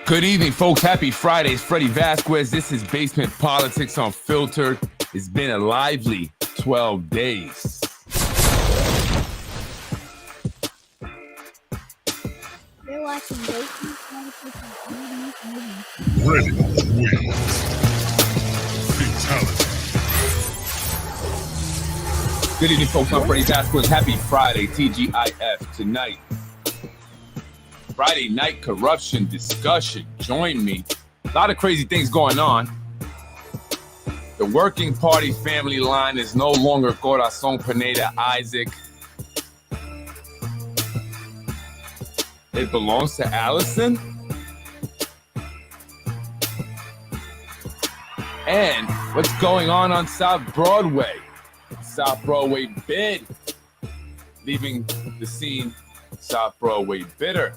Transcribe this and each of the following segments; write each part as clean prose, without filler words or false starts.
Good evening, folks. Happy Friday. It's Freddie Vasquez. This is Basement Politics Unfiltered. It's been a lively 12 days. You're watching Basement Politics Unfiltered. Ready to win. Fatality. Good evening, folks. I'm Freddie Vasquez. Happy Friday. TGIF tonight. Friday night corruption discussion. Join me. A lot of crazy things going on. The working party family line is no longer Corazon Pineda Isaac. It belongs to Allison. And what's going on South Broadway? South Broadway bid. Leaving the scene, South Broadway bitter.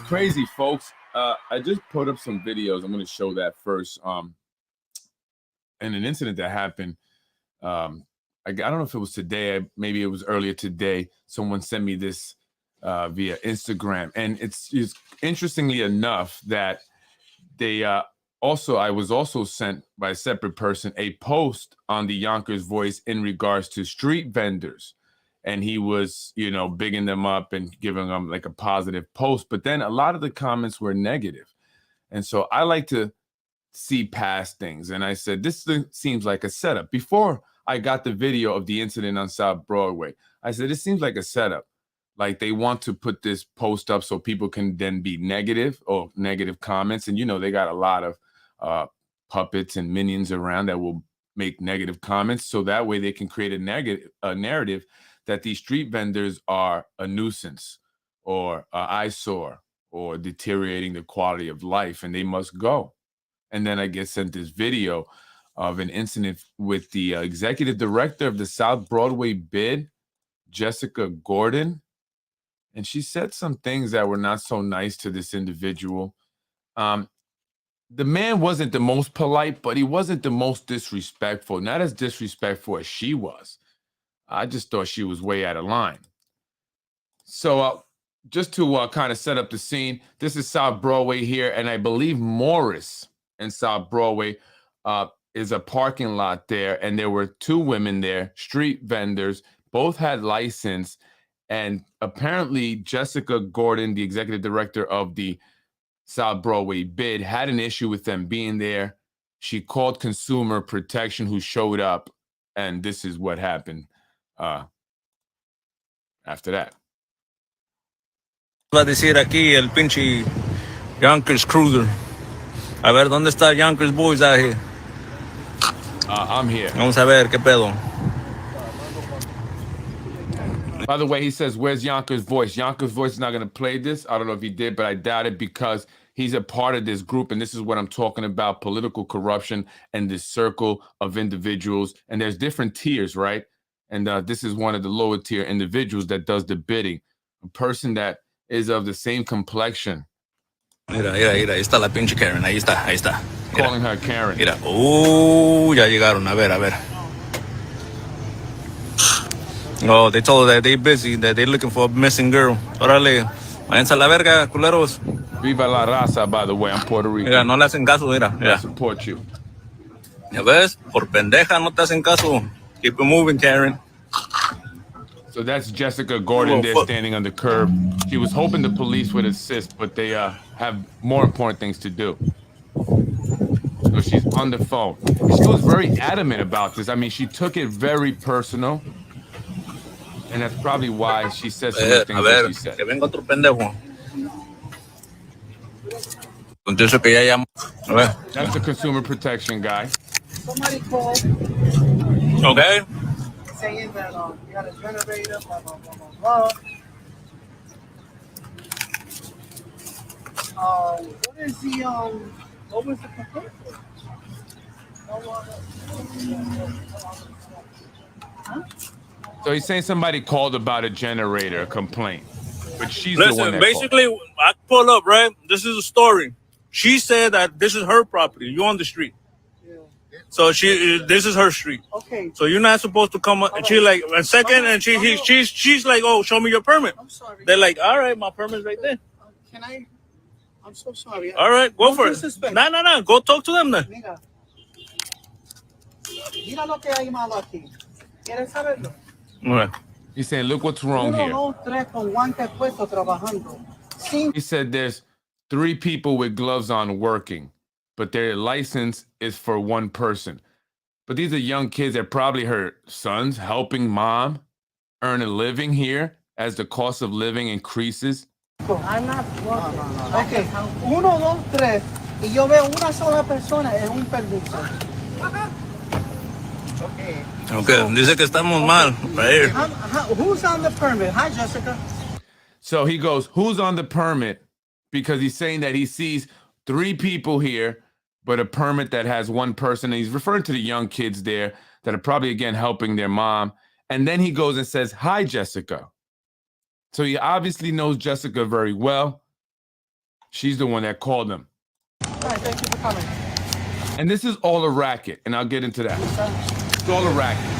Crazy, folks. I just put up some videos. I'm going to show that first. And an incident that happened. I don't know if it was today. Maybe it was earlier today. Someone sent me this via Instagram, and it's interestingly enough that they I was also sent by a separate person a post on the Yonkers Voice in regards to street vendors. And he was, bigging them up and giving them like a positive post. But then a lot of the comments were negative. And so I like to see past things. And I said, this seems like a setup. Before I got the video of the incident on South Broadway, I said, it seems like a setup. Like they want to put this post up so people can then be negative or negative comments. And, they got a lot of puppets and minions around that will make negative comments. So that way they can create a narrative that these street vendors are a nuisance or an eyesore or deteriorating the quality of life, and they must go. And then I get sent this video of an incident with the executive director of the South Broadway bid, Jessica Gordon. And she said some things that were not so nice to this individual. The man wasn't the most polite, but he wasn't the most disrespectful, not as disrespectful as she was. I just thought she was way out of line. So just to kind of set up the scene, this is South Broadway here, and I believe Morris and South Broadway is a parking lot there, and there were two women there, street vendors, both had license, and apparently Jessica Gordon, the executive director of the South Broadway bid, had an issue with them being there. She called Consumer Protection, who showed up, and this is what happened. After that. Va a decir aquí el pinche Yonkers Cruiser. A ver, ¿dónde está Yonkers Boys out here? I'm here. Vamos a ver, ¿qué pedo? By the way, he says, where's Yonkers Voice? Yonkers Voice is not going to play this. I don't know if he did, but I doubt it because he's a part of this group. And this is what I'm talking about, political corruption and this circle of individuals. And there's different tiers, right? And this is one of the lower tier individuals that does the bidding. A person that is of the same complexion. Mira, ahí está la pinche Karen. Ahí está. Mira. Calling her Karen. Mira, ya llegaron. A ver. Oh, they told her that they busy, that they're looking for a missing girl. Órale, váyanse a la verga, culeros. Viva la raza, by the way. I'm Puerto Rican. Mira, no le hacen caso, mira. I support you. ¿Ya ves? Por pendeja no te hacen caso. Keep it moving, Karen. So that's Jessica Gordon there standing on the curb. She was hoping the police would assist, but they have more important things to do. So she's on the phone. She was very adamant about this. I mean, she took it very personal. And that's probably why she said some of the things that she said. Que venga otro pendejo. Contesto que ya llamo. A ver. That's the consumer protection guy. Somebody called. Okay. Saying that you got a generator, blah, blah, blah, blah, blah. What was the complaint for? So he's saying somebody called about a generator, a complaint. But she's the one that basically, called. I pull up, right? This is a story. She said that this is her property. You on the street. Yeah. So this is her street. Okay. So you're not supposed to come up. And she's like, a second, and she's like, oh, show me your permit. I'm sorry. They're like, all right, my permit's right there. Can I? I'm so sorry. All right, go for it. Disrespect. No. Go talk to them then. Mira lo que hay malo aquí. ¿Quieres saberlo? Okay. He's saying, look what's wrong Uno, here. dos, tres con guantes puestos trabajando. Sin He said there's 3 people with gloves on working, but their license is for 1 person. But these are young kids that probably her sons helping mom earn a living here as the cost of living increases. I'm not working. Okay. 1, 2, 3. Y yo veo una sola persona en un permiso. Okay. Okay. Dice que estamos mal. Right here. Who's on the permit? Hi, Jessica. So he goes, who's on the permit? Because he's saying that he sees 3 people here, but a permit that has 1 person. And he's referring to the young kids there that are probably, again, helping their mom. And then he goes and says, hi, Jessica. So he obviously knows Jessica very well. She's the one that called him. All right, thank you for coming. And this is all a racket, and I'll get into that. It's all a racket. No.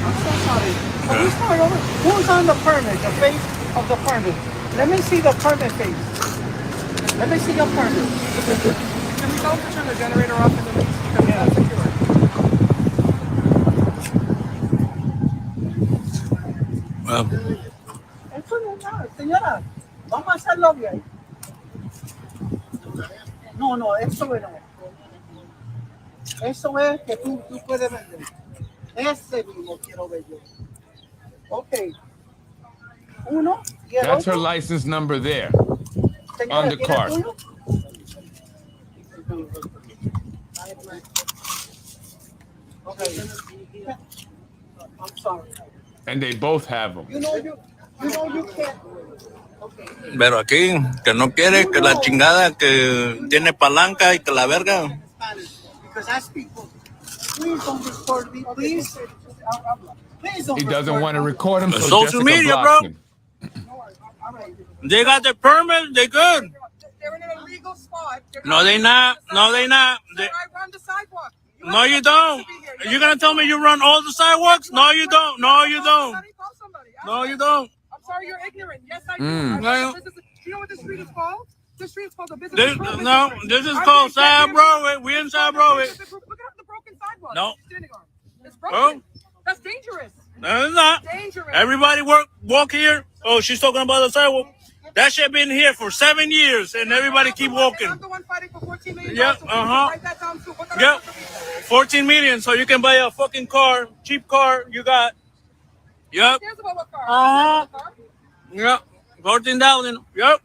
I'm so sorry. Can we start over? Who's on the permit? The face of the permit. Let me see the permit face. Let me see your permit. Can we go to turn the generator off in the lease? Because yeah, secure. Well, Eso no es nada, señora. Vamos a hacerlo bien. No, eso no. Eso es que tú puedes vender. Ese mismo quiero ver yo. Ok. 1 y el That's her otro. license number there Señora, on the ¿tiene card. tuyo? Okay. I'm sorry. And they both have them. You know you can't. Okay. pero aquí, que no quiere, que la chingada, que tiene palanca y que la verga. Because I speak. Please don't record me. Please. Please don't. He doesn't want to record him, so Social Jessica media, blocks bro. him. They got their permit, they good. They're in an illegal spot. No, they not. No, they not. Sir, I run the sidewalk. No, you don't. You're gonna tell me you run all the sidewalks? No, you don't. No, you don't. Call somebody. No, you don't. I'm sorry, you're ignorant. Yes, I do. No. Do you know what this street is called? This street is called the business. This, Improvement no, District. this is I'm called the executive- Side Broadway. We in Side Broadway. Look at the broken sidewalk. No. you're standing on. It's broken. That's dangerous. No, it's not. Dangerous. Everybody walk here. Oh, she's talking about the sidewalk. That shit been here for 7 years, and everybody keep walking. I'm the one fighting for 14 million. Yep, So uh-huh. write that down too. What the Yep. hell is that? 14 million, so you can buy a fucking car, cheap car you got. Yep. Who cares about what car? Uh-huh. Car? Yep. 14,000. Yep.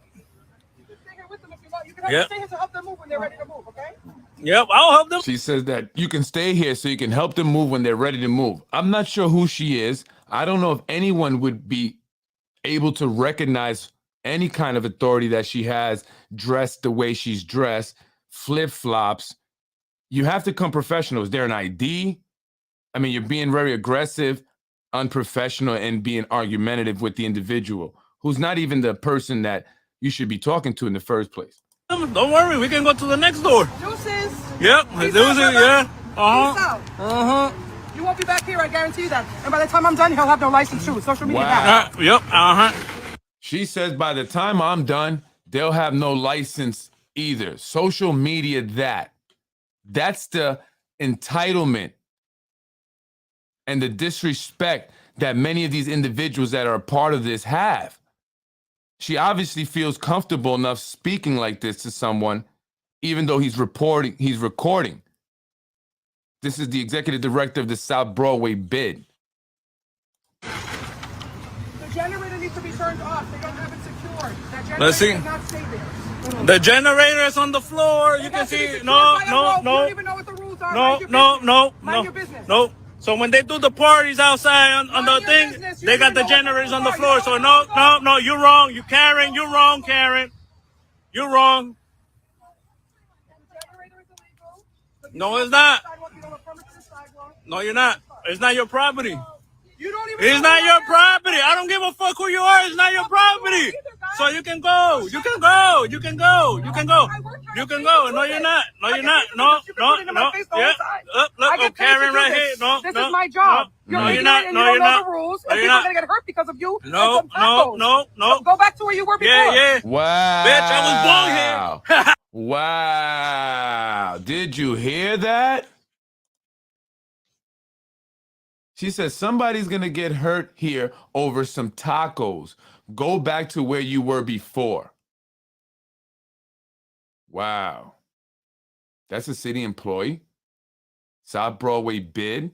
You can stay here with them if you want. You can have Yep. to stay here to help them move when they're ready to move, okay? Yep. I'll help them. She says that you can stay here so you can help them move when they're ready to move. I'm not sure who she is. I don't know if anyone would be able to recognize any kind of authority that she has, dressed the way she's dressed, flip-flops. You have to come professional. Is there an ID? I mean, you're being very aggressive, unprofessional, and being argumentative with the individual who's not even the person that you should be talking to in the first place. Don't worry, we can go to the next door. Deuces. Yep. Peace There out, was brother. yeah. Peace Uh-huh. out. Uh-huh. You won't be back here, I guarantee you that. And by the time I'm done, he'll have no license too. Social media back. Yep. Uh-huh. She says by the time I'm done, they'll have no license either. Social media, that's the entitlement and the disrespect that many of these individuals that are a part of this have. She obviously feels comfortable enough speaking like this to someone, even though he's recording. This is the executive director of the South Broadway bid. The generator needs to be turned off. They don't have it secured. That generator Let's see. cannot stay there. The generator is on the floor. You It can has to be see. secured No, by a no, rope. You no. don't even know what the rules are. No, Mind your no, business. no, Mind no, your business. no. So when they do the parties outside on Mind the your thing, business. You they got don't the even know what generators the on the rules are. floor. You So don't no, know what no, you're wrong. You Karen, you're wrong, Karen. You're wrong. The generator is illegal. But you No, don't it's not. have sidewalk, you don't have permit to the sidewalk. No, you're not. It's not your property. You don't even It's know not who your I am. property. I don't give a fuck who you are. It's not your property. Either, guys. So you can go. You can go. You can go. You can go. You can go. No, you're not. No, you're not. No, no, no. Yeah. Look, oh, Karen right here. No, this no. is my job. No, You're you're not. ignorant and No, you don't you're know not. the rules. No, And you're people are not. gonna get hurt because of you. No, and some no, tacos. no, no. Go back to where you were before. Yeah, yeah. Wow. Bitch, I was born here. Wow. Did you hear that? She says somebody's going to get hurt here over some tacos. Go back to where you were before. Wow. That's a city employee. South Broadway bid.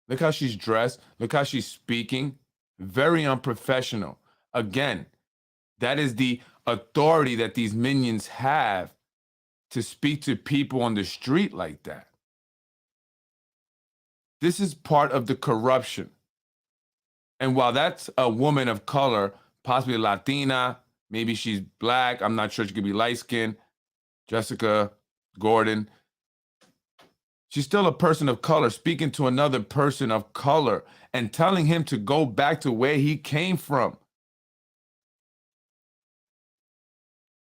Look how she's dressed. Look how she's speaking. Very unprofessional. Again, that is the authority that these minions have to speak to people on the street like that. This is part of the corruption. And while that's a woman of color, possibly Latina, maybe she's black, I'm not sure, she could be light-skinned, Jessica Gordon, she's still a person of color speaking to another person of color and telling him to go back to where he came from.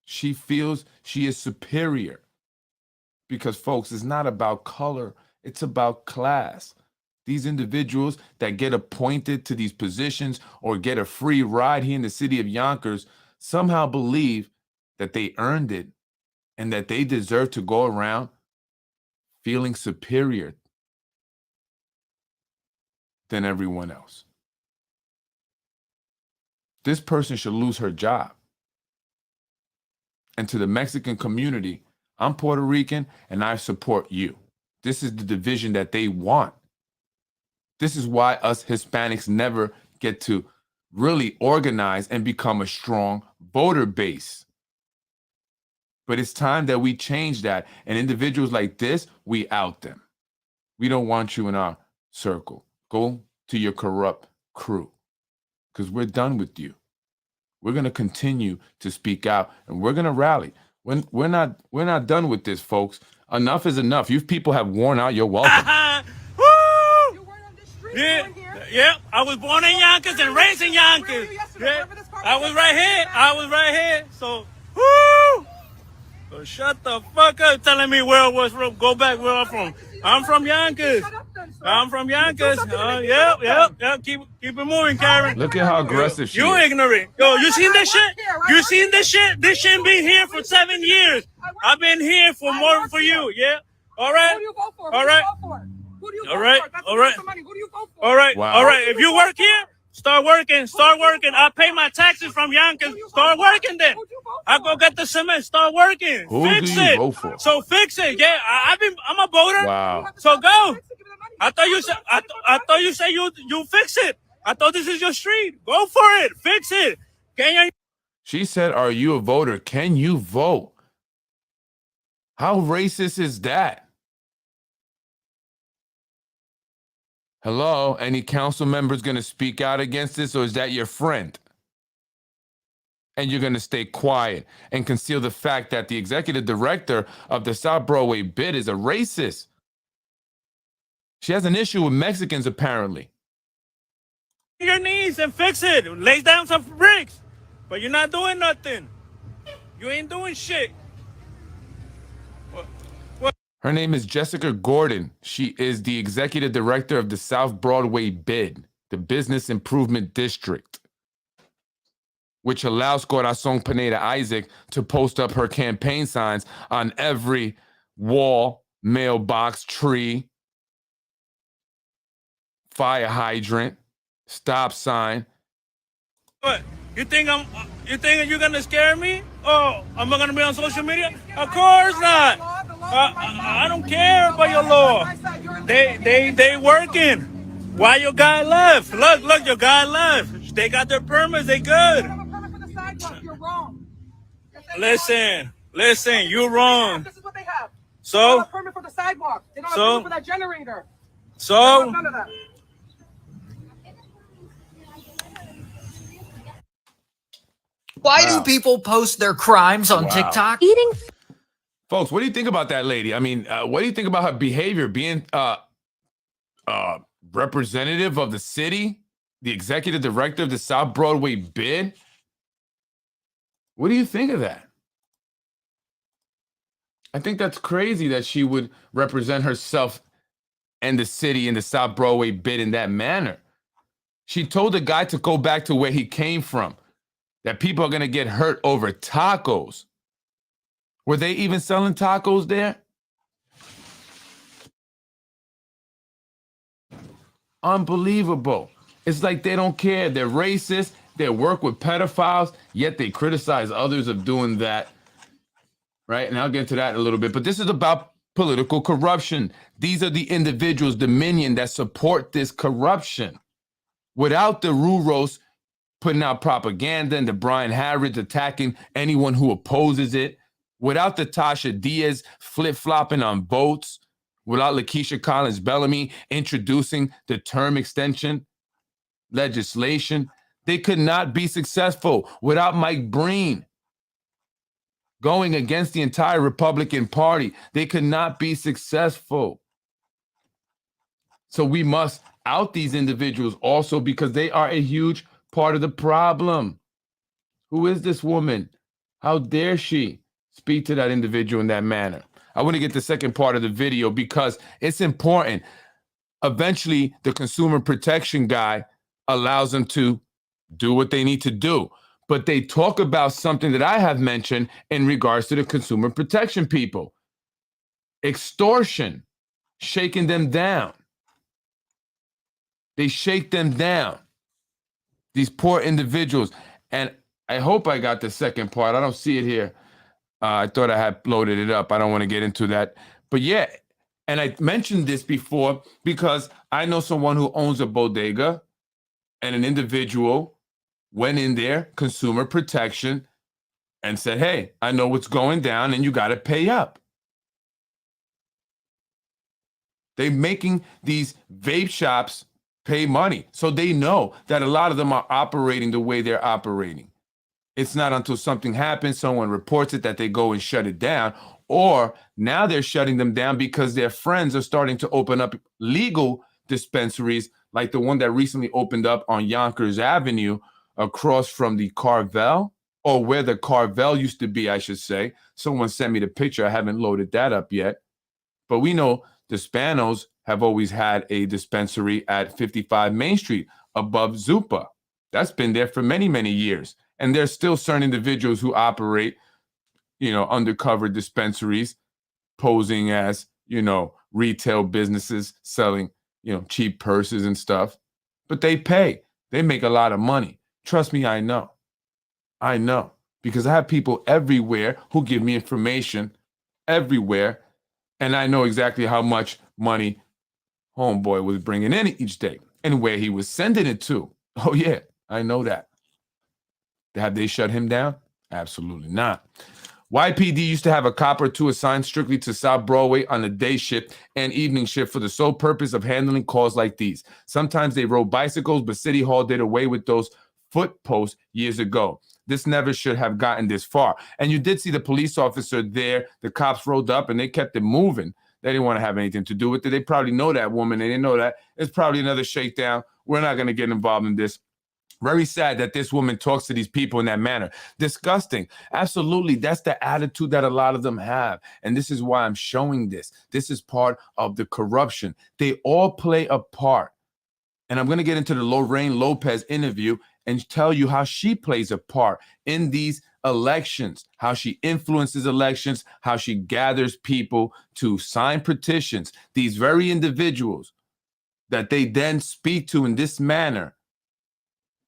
She feels she is superior. Because, folks, it's not about color, it's about class. These individuals that get appointed to these positions or get a free ride here in the city of Yonkers somehow believe that they earned it and that they deserve to go around feeling superior than everyone else. This person should lose her job. And to the Mexican community, I'm Puerto Rican and I support you. This is the division that they want. This is why us Hispanics never get to really organize and become a strong voter base. But it's time that we change that. And individuals like this, we out them. We don't want you in our circle. Go to your corrupt crew because we're done with you. We're going to continue to speak out and we're going to rally. We're not done with this, folks. Enough is enough. You people have worn out your welcome. Woo! You weren't on this street. Yeah, You weren't here. yeah. I was born in Yonkers and raised in Yonkers. Where were you yesterday? Yeah, Wherever this car I was was right here. I was right here. So, woo! So shut the fuck up telling me where I was from. Go back where I'm from. I'm from Yonkers. Shut up then, sir. I'm from Yonkers. something to make you Yep. Keep it moving, Karen. Look at how aggressive she You is. ignorant. Yo, you seen this I shit? work here. I You work seen this here. shit? This shit been here for 7 years. I've been here for I more work for you. here. Yeah. All right. Who do you vote for? All Who right. do you vote for? Who do you All vote right. for? That's All who right. gets the money. Who do you vote for? All right. Wow. All right. If you work here, start working. Start working. I pay my taxes from Yonkers. Start working then. Who'd you vote I for? go get the cement. Start working. Who Fix do you it. vote for? So fix it. Yeah. I'm a voter. Wow. So go. I thought you said you fix it. I thought this is your street. Go for it. Fix it. Can you? She said, are you a voter? Can you vote? How racist is that? Hello? Any council members going to speak out against this, or is that your friend? And you're going to stay quiet and conceal the fact that the executive director of the South Broadway bid is a racist. She has an issue with Mexicans, apparently. Your knees and fix it. Lay down some bricks. But you're not doing nothing. You ain't doing shit. Her name is Jessica Gordon. She is the executive director of the South Broadway bid, the Business Improvement District, which allows Corazon Pineda Isaac to post up her campaign signs on every wall, mailbox, tree, fire hydrant, stop sign. What? You think you're gonna scare me? Oh, am I gonna be on social media? Of course not. I don't care about your law. They working. Why your guy left? Look, your guy left. They got their permits. They good. You're wrong. Listen, you're wrong. This is what they have. So? They don't have a permit for the sidewalk. They don't have a permit for that generator. They don't So, have none of that. Why Wow. do people post their crimes on Wow. TikTok? Folks, what do you think about that lady? I mean, what do you think about her behavior being representative of the city, the executive director of the South Broadway bid? What do you think of that? I think that's crazy that she would represent herself and the city in the South Broadway bid in that manner. She told the guy to go back to where he came from, that people are going to get hurt over tacos. Were they even selling tacos there? Unbelievable. It's like they don't care. They're racist. They work with pedophiles, yet they criticize others of doing that. Right? And I'll get to that in a little bit. But this is about political corruption. These are the individuals, the minion, that support this corruption. Without the Ruros putting out propaganda and the Brian Harrods attacking anyone who opposes it, without the Tasha Diaz flip-flopping on votes, without Lakeisha Collins Bellamy introducing the term extension legislation, they could not be successful. Without Mike Breen going against the entire Republican Party, they could not be successful. So we must out these individuals also, because they are a huge part of the problem. Who is this woman? How dare she speak to that individual in that manner? I want to get the second part of the video because it's important. Eventually, the consumer protection guy allows them to do what they need to do. But they talk about something that I have mentioned in regards to the consumer protection people. Extortion, shaking them down. They shake them down, these poor individuals. And I hope I got the second part. I don't see it here. I thought I had loaded it up. I don't want to get into that. But yeah, and I mentioned this before because I know someone who owns a bodega, and an individual went in there, consumer protection, and said, hey, I know what's going down and you got to pay up. They're making these vape shops pay money. So they know that a lot of them are operating the way they're operating. It's not until something happens, someone reports it, that they go and shut it down. Or now they're shutting them down because their friends are starting to open up legal dispensaries, like the one that recently opened up on Yonkers Avenue across from the Carvel, or where the Carvel used to be, I should say. Someone sent me the picture. I haven't loaded that up yet. But we know the Spanos have always had a dispensary at 55 Main Street above Zupa. That's been there for many, many years. And there's still certain individuals who operate, undercover dispensaries, posing as, retail businesses selling, cheap purses and stuff. But they pay. They make a lot of money. Trust me, I know. I know. Because I have people everywhere who give me information everywhere. And I know exactly how much money homeboy was bringing in each day and where he was sending it to. Oh, yeah, I know that. Have they shut him down? Absolutely not. YPD used to have a cop or two assigned strictly to South Broadway on the day shift and evening shift for the sole purpose of handling calls like these. Sometimes they rode bicycles, but City Hall did away with those foot posts years ago. This never should have gotten this far. And you did see the police officer there. The cops rolled up and they kept it moving. They didn't want to have anything to do with it. They probably know that woman. They didn't know that. It's probably another shakedown. We're not going to get involved in this. Very sad that this woman talks to these people in that manner. Disgusting. Absolutely. That's the attitude that a lot of them have. And this is why I'm showing this. This is part of the corruption. They all play a part. And I'm going to get into the Lorraine Lopez interview and tell you how she plays a part in these elections, how she influences elections, how she gathers people to sign petitions. These very individuals that they then speak to in this manner,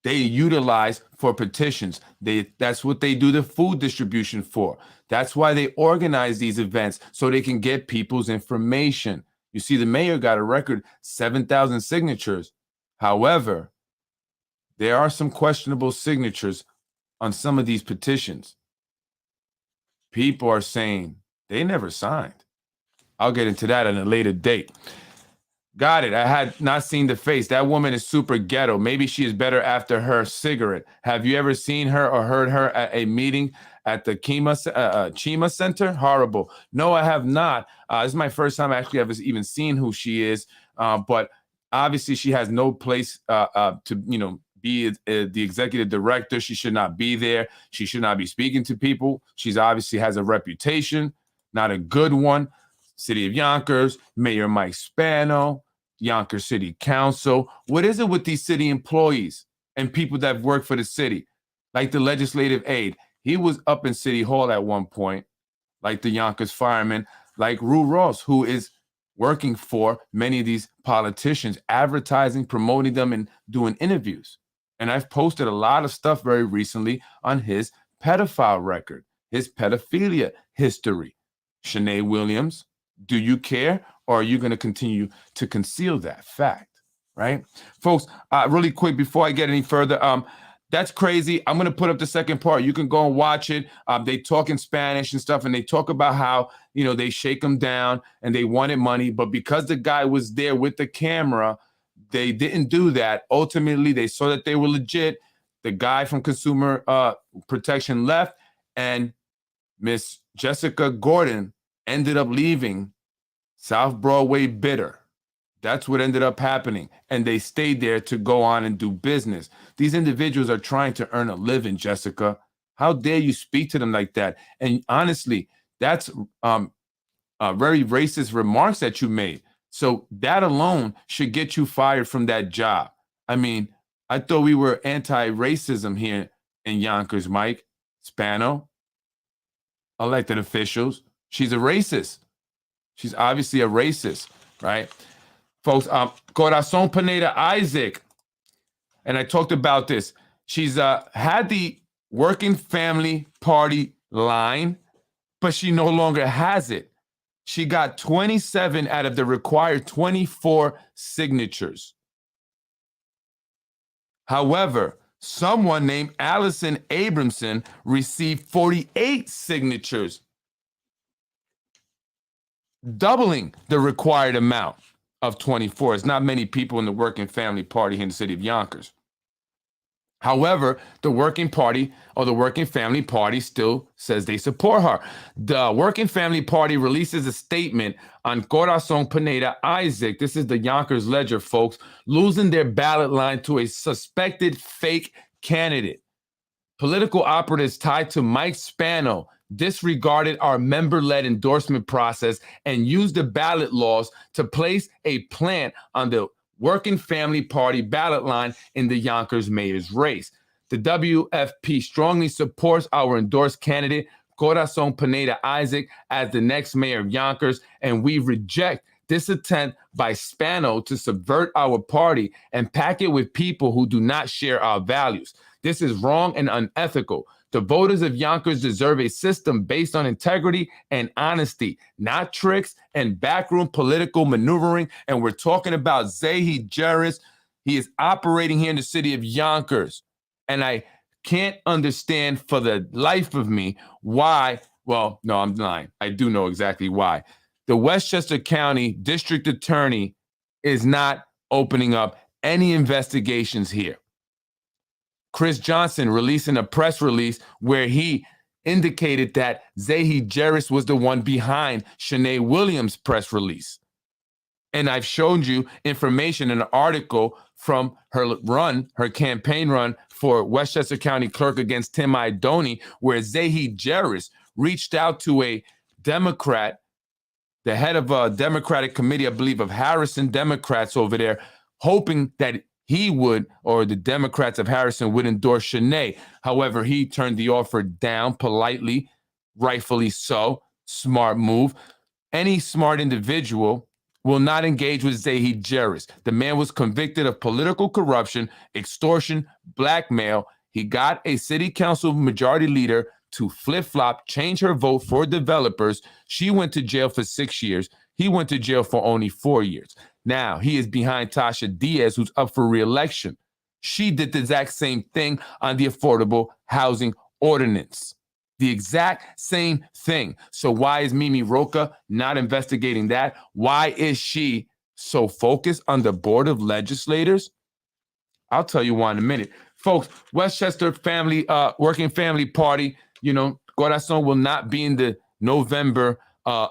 they utilize for petitions. That's what they do the food distribution for. That's why they organize these events, so they can get people's information. You see, the mayor got a record 7,000 signatures. However, there are some questionable signatures on some of these petitions. People are saying they never signed. I'll get into that at a later date. Got it. I had not seen the face. That woman is super ghetto. Maybe she is better after her cigarette. Have you ever seen her or heard her at a meeting at the Chima Center? Horrible. No, I have not. This is my first time actually ever even seen who she is. But Obviously, she has no place to, be the executive director. She should not be there. She should not be speaking to people. She's obviously has a reputation, not a good one. City of Yonkers, Mayor Mike Spano, Yonkers City Council. What is it with these city employees and people that work for the city? Like the legislative aide. He was up in City Hall at one point, like the Yonkers fireman, like Rue Ross, who is working for many of these politicians, advertising, promoting them, and doing interviews. And I've posted a lot of stuff very recently on his pedophile record, his pedophilia history. Shanae Williams, do you care, or are you going to continue to conceal that fact, right? Folks, really quick before I get any further, that's crazy. I'm going to put up the second part. You can go and watch it. They talk in Spanish and stuff, and they talk about how, they shake them down and they wanted money. But because the guy was there with the camera, they didn't do that. Ultimately, they saw that they were legit. The guy from Consumer Protection left, and Miss Jessica Gordon ended up leaving South Broadway bitter. That's what ended up happening. And they stayed there to go on and do business. These individuals are trying to earn a living, Jessica. How dare you speak to them like that? And honestly, that's very racist remarks that you made. So that alone should get you fired from that job. I mean, I thought we were anti-racism here in Yonkers, Mike Spano, elected officials. She's a racist. She's obviously a racist, right? Folks, Corazon Pineda Isaac, and I talked about this. She's had the Working Family Party line, but she no longer has it. She got 27 out of the required 24 signatures. However, someone named Allison Abramson received 48 signatures, doubling the required amount of 24. It's not many people in the Working Family Party here in the city of Yonkers. However, the Working Party or the Working Family Party still says they support her. The Working Family Party releases a statement on Corazon Pineda Isaac. This is the Yonkers Ledger, folks, losing their ballot line to a suspected fake candidate. Political operatives tied to Mike Spano disregarded our member-led endorsement process and used the ballot laws to place a plant on the Working Family Party ballot line in the Yonkers mayor's race. The WFP strongly supports our endorsed candidate, Corazon Pineda Isaac, as the next mayor of Yonkers, and we reject this attempt by Spano to subvert our party and pack it with people who do not share our values. This is wrong and unethical. The voters of Yonkers deserve a system based on integrity and honesty, not tricks and backroom political maneuvering. And we're talking about Zehy Jereis. He is operating here in the city of Yonkers. And I can't understand for the life of me why. Well, no, I'm lying. I do know exactly why. The Westchester County District Attorney is not opening up any investigations here. Chris Johnson releasing a press release where he indicated that Zehy Jereis was the one behind Shanae Williams' press release. And I've shown you information in an article from her campaign run for Westchester County Clerk against Tim Idoni, where Zehy Jereis reached out to a Democrat, the head of a Democratic committee, I believe, of Harrison Democrats over there, hoping that he would, or the Democrats of Harrison would endorse Shanae. However, he turned the offer down politely, rightfully so. Smart move. Any smart individual will not engage with Zehy Jereis. The man was convicted of political corruption, extortion, blackmail. He got a city council majority leader to flip-flop, change her vote for developers. She went to jail for 6 years. He went to jail for only 4 years. Now, he is behind Tasha Diaz, who's up for re-election. She did the exact same thing on the Affordable Housing Ordinance. The exact same thing. So why is Mimi Roca not investigating that? Why is she so focused on the Board of Legislators? I'll tell you why in a minute. Folks, Westchester Working Family Party, Corazon will not be in the November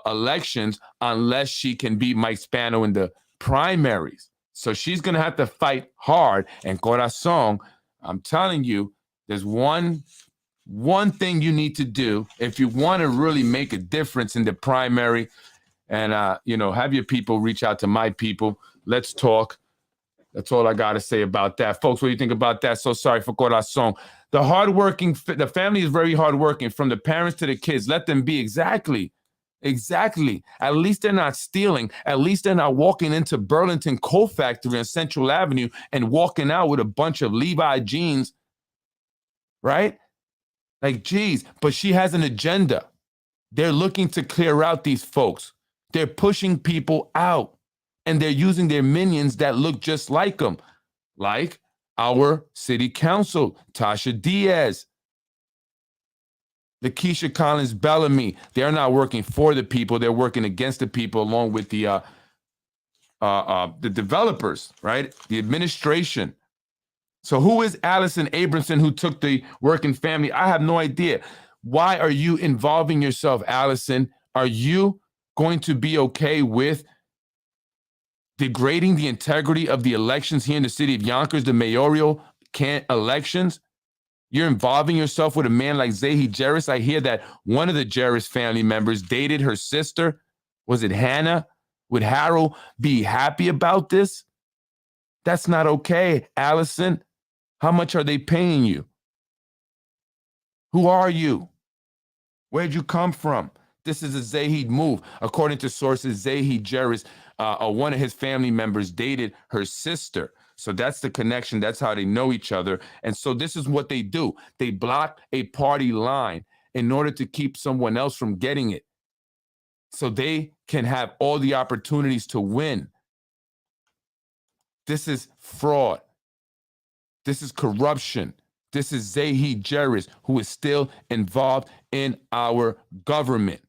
elections unless she can beat Mike Spano in the primaries. So she's going to have to fight hard. And Corazon, I'm telling you, there's one thing you need to do if you want to really make a difference in the primary and, you know, have your people reach out to my people. Let's talk. That's all I got to say about that. Folks, what do you think about that? So sorry for Corazon. The family is very hardworking, from the parents to the kids. Let them be. Exactly. At least they're not stealing. At least they're not walking into Burlington Coal Factory on Central Avenue and walking out with a bunch of Levi jeans, right? Like, geez, but she has an agenda. They're looking to clear out these folks. They're pushing people out. And they're using their minions that look just like them, like our city council, Tasha Diaz, Lakeisha Collins Bellamy. They're not working for the people. They're working against the people, along with the developers, right? The administration. So who is Allison Abramson, who took the working family? I have no idea. Why are you involving yourself, Allison? Are you going to be okay with degrading the integrity of the elections here in the city of Yonkers, the mayoral elections? You're involving yourself with a man like Zehy Jereis. I hear that one of the Jereis family members dated her sister. Was it Hannah? Would Harold be happy about this? That's not okay, Allison. How much are they paying you? Who are you? Where'd you come from? This is a Zehy move. According to sources, Zehy Jereis, one of his family members, dated her sister. So that's the connection. That's how they know each other. And so this is what they do. They block a party line in order to keep someone else from getting it, so they can have all the opportunities to win. This is fraud. This is corruption. This is Zehy Jereis, who is still involved in our government.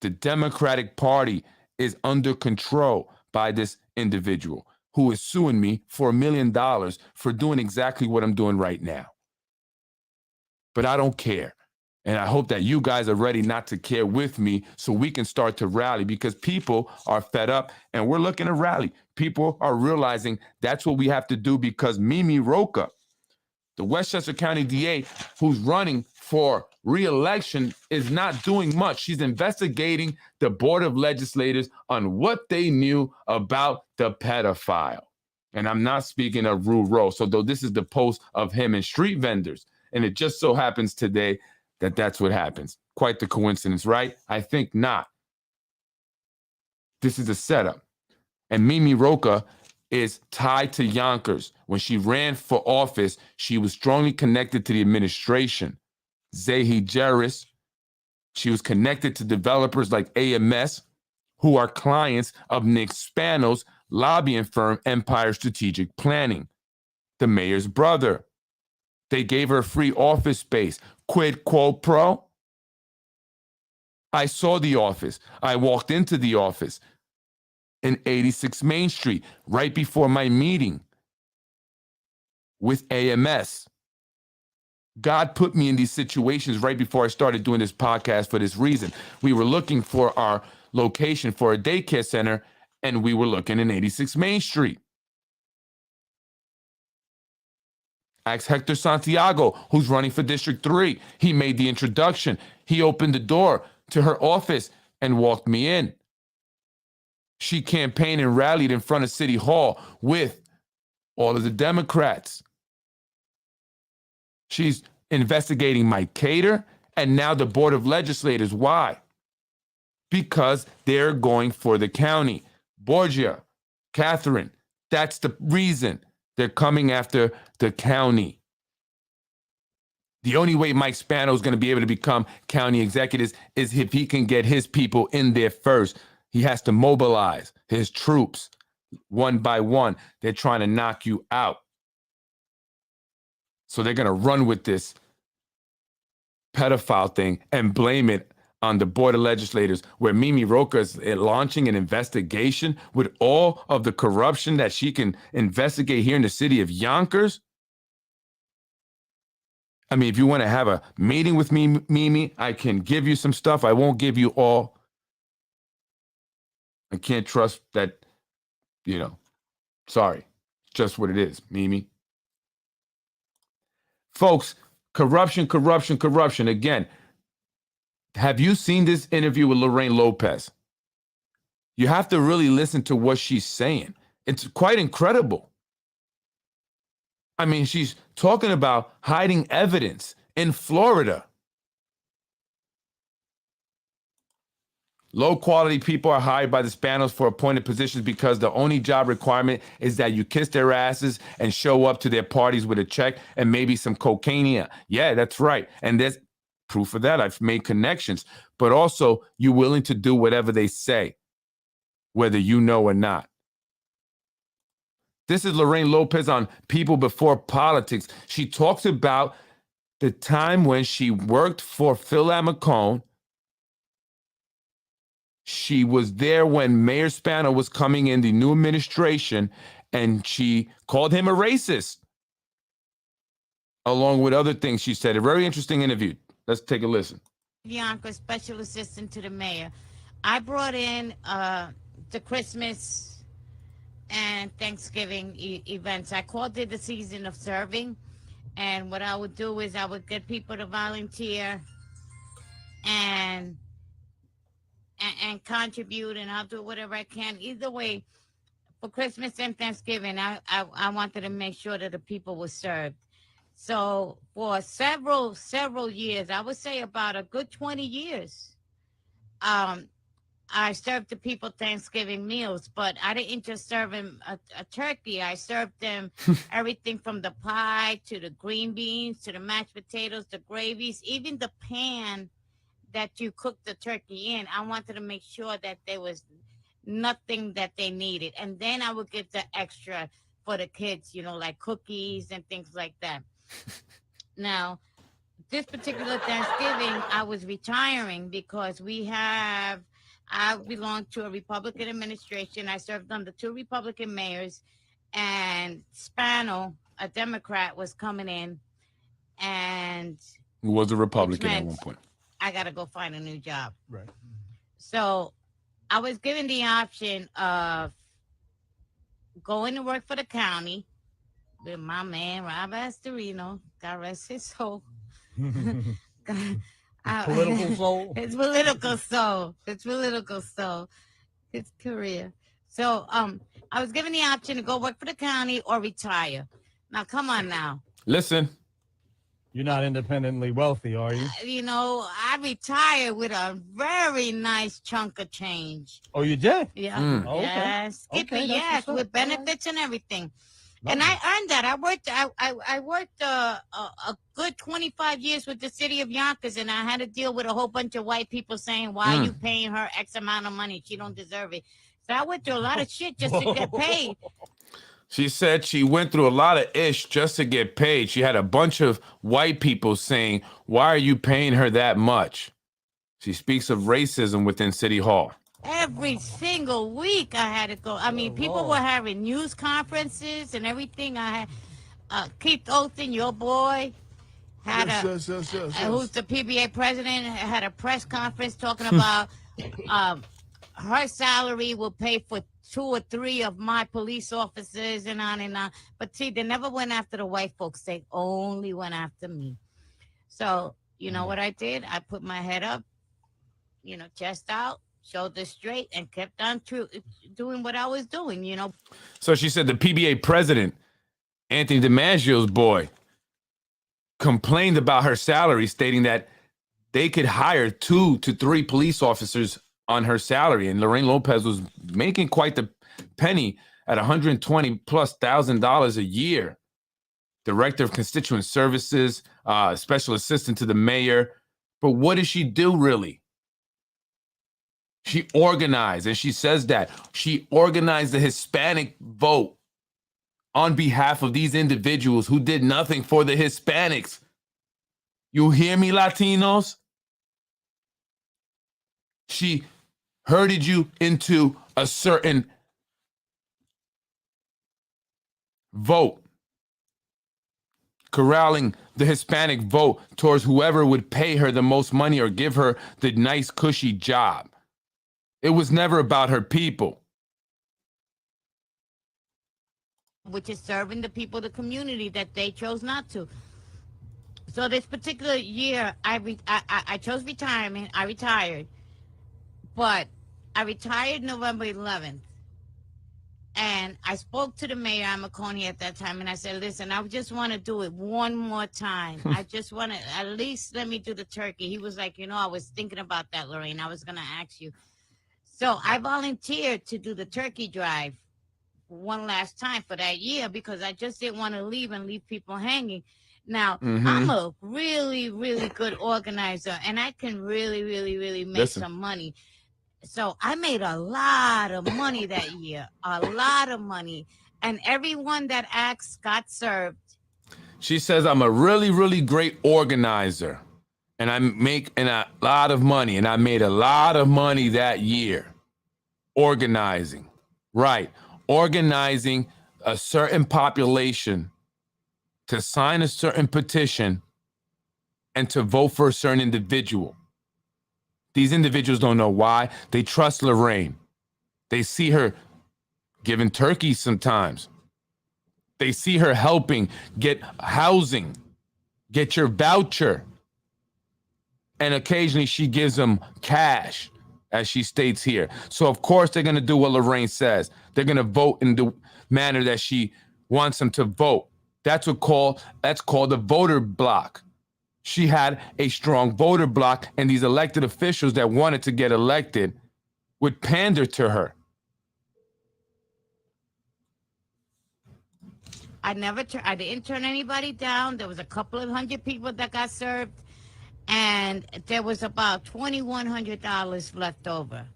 The Democratic Party is under control by this individual who is suing me for $1 million for doing exactly what I'm doing right now. But I don't care. And I hope that you guys are ready not to care with me, so we can start to rally, because people are fed up and we're looking to rally. People are realizing that's what we have to do, because Mimi Rocha, the Westchester County DA, who's running for re-election, is not doing much. She's investigating the Board of Legislators on what they knew about the pedophile. And I'm not speaking of Rue Rowe. So though this is the post of him and street vendors, and it just so happens today that that's what happens. Quite the coincidence, right? I think not. This is a setup. And Mimi Rocha is tied to Yonkers. When she ran for office, she was strongly connected to the administration. Zehy Jereis, she was connected to developers like AMS, who are clients of Nick Spano's lobbying firm, Empire Strategic Planning, the mayor's brother. They gave her free office space. Quid quo pro? I saw the office. I walked into the office in 86 Main Street right before my meeting with AMS. God put me in these situations right before I started doing this podcast for this reason. We were looking for our location for a daycare center, and we were looking in 86 Main Street. Ask Hector Santiago, who's running for District 3. He made the introduction. He opened the door to her office and walked me in. She campaigned and rallied in front of City Hall with all of the Democrats. She's investigating Mike Cater and now the Board of Legislators. Why? Because they're going for the county. Borgia, Catherine, that's the reason. They're coming after the county. The only way Mike Spano is going to be able to become county executive is if he can get his people in there first. He has to mobilize his troops one by one. They're trying to knock you out. So they're going to run with this pedophile thing and blame it on the Board of Legislators, where Mimi Rocha is launching an investigation with all of the corruption that she can investigate here in the city of Yonkers. I mean, if you want to have a meeting with me, Mimi, I can give you some stuff. I won't give you all. I can't trust that, Sorry, just what it is, Mimi. Folks, corruption. Again, have you seen this interview with Lorraine Lopez? You have to really listen to what she's saying. It's quite incredible. I mean, she's talking about hiding evidence in Florida. Low quality people are hired by the Spanos for appointed positions because the only job requirement is that you kiss their asses and show up to their parties with a check and maybe some cocaine. Yeah, that's right. And there's proof of that. I've made connections, but also you're willing to do whatever they say, whether you know or not. This is Lorraine Lopez on People Before Politics. She talks about the time when she worked for Phil Amacone. She was there when Mayor Spano was coming in, the new administration, and she called him a racist, along with other things she said. A very interesting interview. Let's take a listen. Bianca, special assistant to the mayor. I brought in the Christmas and Thanksgiving events. I called it the season of serving. And what I would do is I would get people to volunteer and contribute, and I'll do whatever I can. Either way, for Christmas and Thanksgiving, I wanted to make sure that the people were served. So for several years, I would say about a good 20 years, I served the people Thanksgiving meals, but I didn't just serve them a turkey. I served them everything from the pie to the green beans to the mashed potatoes, the gravies, even the pan that you cook the turkey in. I wanted to make sure that there was nothing that they needed. And then I would give the extra for the kids, like cookies and things like that. Now, this particular Thanksgiving, I was retiring because I belonged to a Republican administration. I served under 2 Republican mayors, and Spano, a Democrat, was coming in, and Who was a Republican at one point. I got to go find a new job. Right. So I was given the option of going to work for the county with my man, Rob Astorino, God rest his soul. Political soul. His political soul. His career. So I was given the option to go work for the county or retire. Now, come on now. Listen. You're not independently wealthy, are you? I retired with a very nice chunk of change. Oh, you did? Yeah. Okay. Yes. Skippy, Okay, that's yes, what's up. with benefits and everything. Lovely. And I earned that. I worked a good 25 years with the city of Yonkers, and I had to deal with a whole bunch of white people saying, why are you paying her X amount of money? She don't deserve it. So I went through a lot of shit just to get paid. She said she went through a lot of ish just to get paid. She had a bunch of white people saying, why are you paying her that much? She speaks of racism within City Hall. Every single week I had to go. I mean, people were having news conferences and everything. I had Keith Olsen, your boy, had who's the PBA president, had a press conference talking about her salary will pay for 2 or 3 of my police officers and on and on. But see, they never went after the white folks. They only went after me. So, you know what I did? I put my head up, chest out, shoulders straight, and kept on doing what I was doing, So she said the PBA president, Anthony DiMaggio's boy, complained about her salary, stating that they could hire 2 to 3 police officers on her salary. And Lorraine Lopez was making quite the penny at $120,000+ a year. Director of Constituent Services, special assistant to the mayor. But what did she do really? She organized, and she says that she organized the Hispanic vote on behalf of these individuals who did nothing for the Hispanics. You hear me, Latinos? She herded you into a certain vote, corralling the Hispanic vote towards whoever would pay her the most money or give her the nice, cushy job. It was never about her people. which is serving the people of the community that they chose not to. So this particular year, I chose retirement. I retired, but I retired November 11th. And I spoke to the mayor, Amaconi, at that time, and I said, listen, I just want to do it one more time. I just want to, at least let me do the turkey. He was like, I was thinking about that, Lorraine. I was going to ask you. So I volunteered to do the turkey drive one last time for that year because I just didn't want to leave and leave people hanging. Now, I'm a really, really good organizer, and I can really, really, really make some money. So I made a lot of money that year, a lot of money. And everyone that asked got served. She says, I'm a really, really great organizer. And I'm making a lot of money. And I made a lot of money that year. Organizing. Right. Organizing a certain population to sign a certain petition and to vote for a certain individual. These individuals don't know why. They trust Lorraine. They see her giving turkeys sometimes. They see her helping get housing, get your voucher. And occasionally she gives them cash, as she states here. So of course they're going to do what Lorraine says. They're going to vote in the manner that she wants them to vote. That's called a voter block. She had a strong voter block, and these elected officials that wanted to get elected would pander to her. I didn't turn anybody down. There was a couple of hundred people that got served, and there was about $2,100 left over.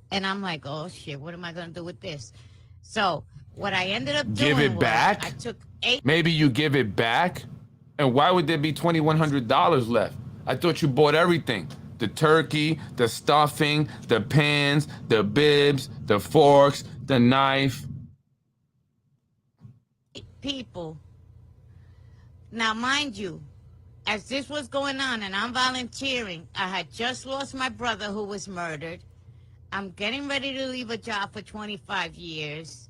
And I'm like, oh shit, what am I gonna do with this? So what I ended up Give doing it back? was I took 8. Maybe you give it back? And why would there be $2,100 left? I thought you bought everything. The turkey, the stuffing, the pans, the bibs, the forks, the knife. People. Now, mind you, as this was going on and I'm volunteering, I had just lost my brother who was murdered. I'm getting ready to leave a job for 25 years.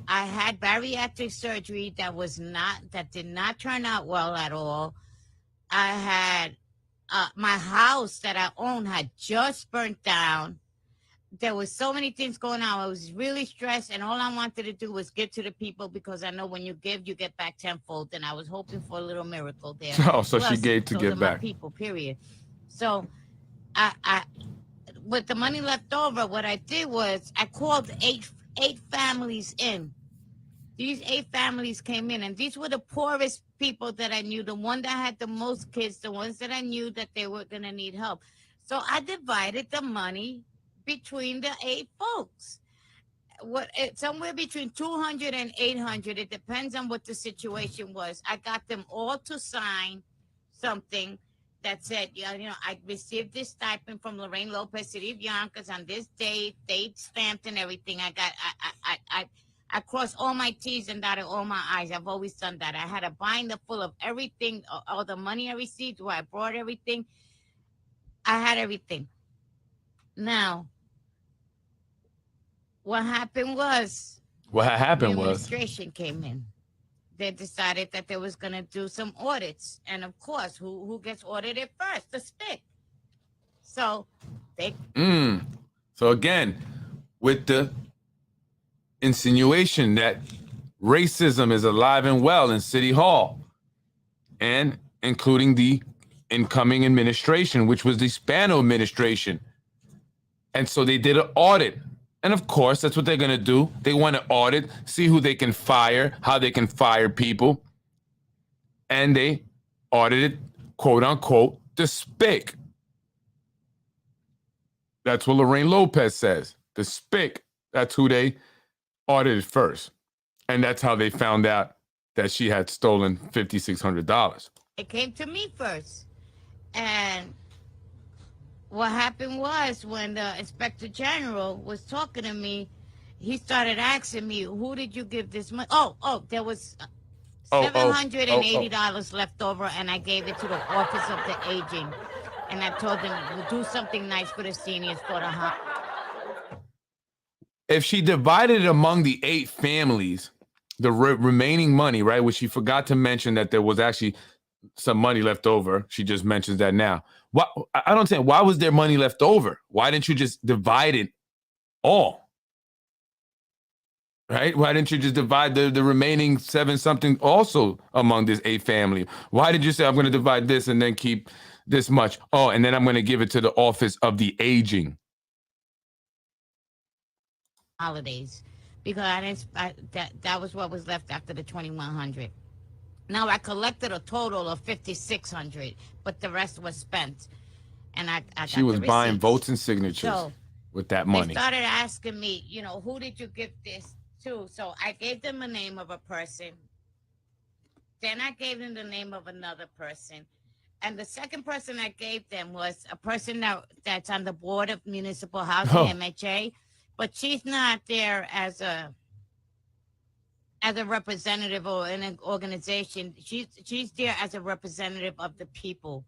I had bariatric surgery that did not turn out well at all. I had my house that I owned had just burnt down. There was so many things going on. I was really stressed, and all I wanted to do was give to the people because I know when you give, you get back tenfold. And I was hoping for a little miracle there. Oh, so she gave to give back. People, period. So, I with the money left over, what I did was I called eight families in. These 8 families came in, and these were the poorest people that I knew, the one that had the most kids, the ones that I knew that they were going to need help. So I divided the money between the 8 folks. Somewhere between 200 and 800. It depends on what the situation was. I got them all to sign something that said, I received this stipend from Lorraine Lopez, City of Yonkers on this date stamped and everything. I crossed all my T's and dotted all my I's. I've always done that. I had a binder full of everything, all the money I received, where I brought everything. I had everything. Now, what happened was administration came in. They decided that they was going to do some audits. And of course, who gets audited first? The SPIC. So they... So again, with the insinuation that racism is alive and well in City Hall, and including the incoming administration, which was the Spano administration. And so they did an audit. And of course, that's what they're going to do. They want to audit, see who they can fire, how they can fire people. And they audited, quote unquote, the SPIC. That's what Lorraine Lopez says. The SPIC, that's who they audited first. And that's how they found out that she had stolen $5,600. It came to me first. And what happened was when the Inspector General was talking to me, he started asking me, who did you give this money? There was $780 left over, and I gave it to the Office of the Aging. And I told them, we'll do something nice for the seniors for the house. If she divided it among the 8 families, the remaining money, right, which she forgot to mention that there was actually some money left over. She just mentions that now. Why, I don't understand. Why was there money left over? Why didn't you just divide it all? Right? Why didn't you just divide the remaining 7-something also among this 8 family? Why did you say I'm going to divide this and then keep this much? Oh, and then I'm going to give it to the Office of the Aging. Holidays, because that was what was left after the 2,100. Now I collected a total of 5,600, but the rest was spent, and I She got was the buying receipts. votes and signatures So with that they money. started asking me, who did you give this to? So I gave them the name of a person. Then I gave them the name of another person. And the second person I gave them was a person that's on the board of municipal housing, Oh. MHA, but she's not there as a representative or in an organization. She's there as a representative of the people.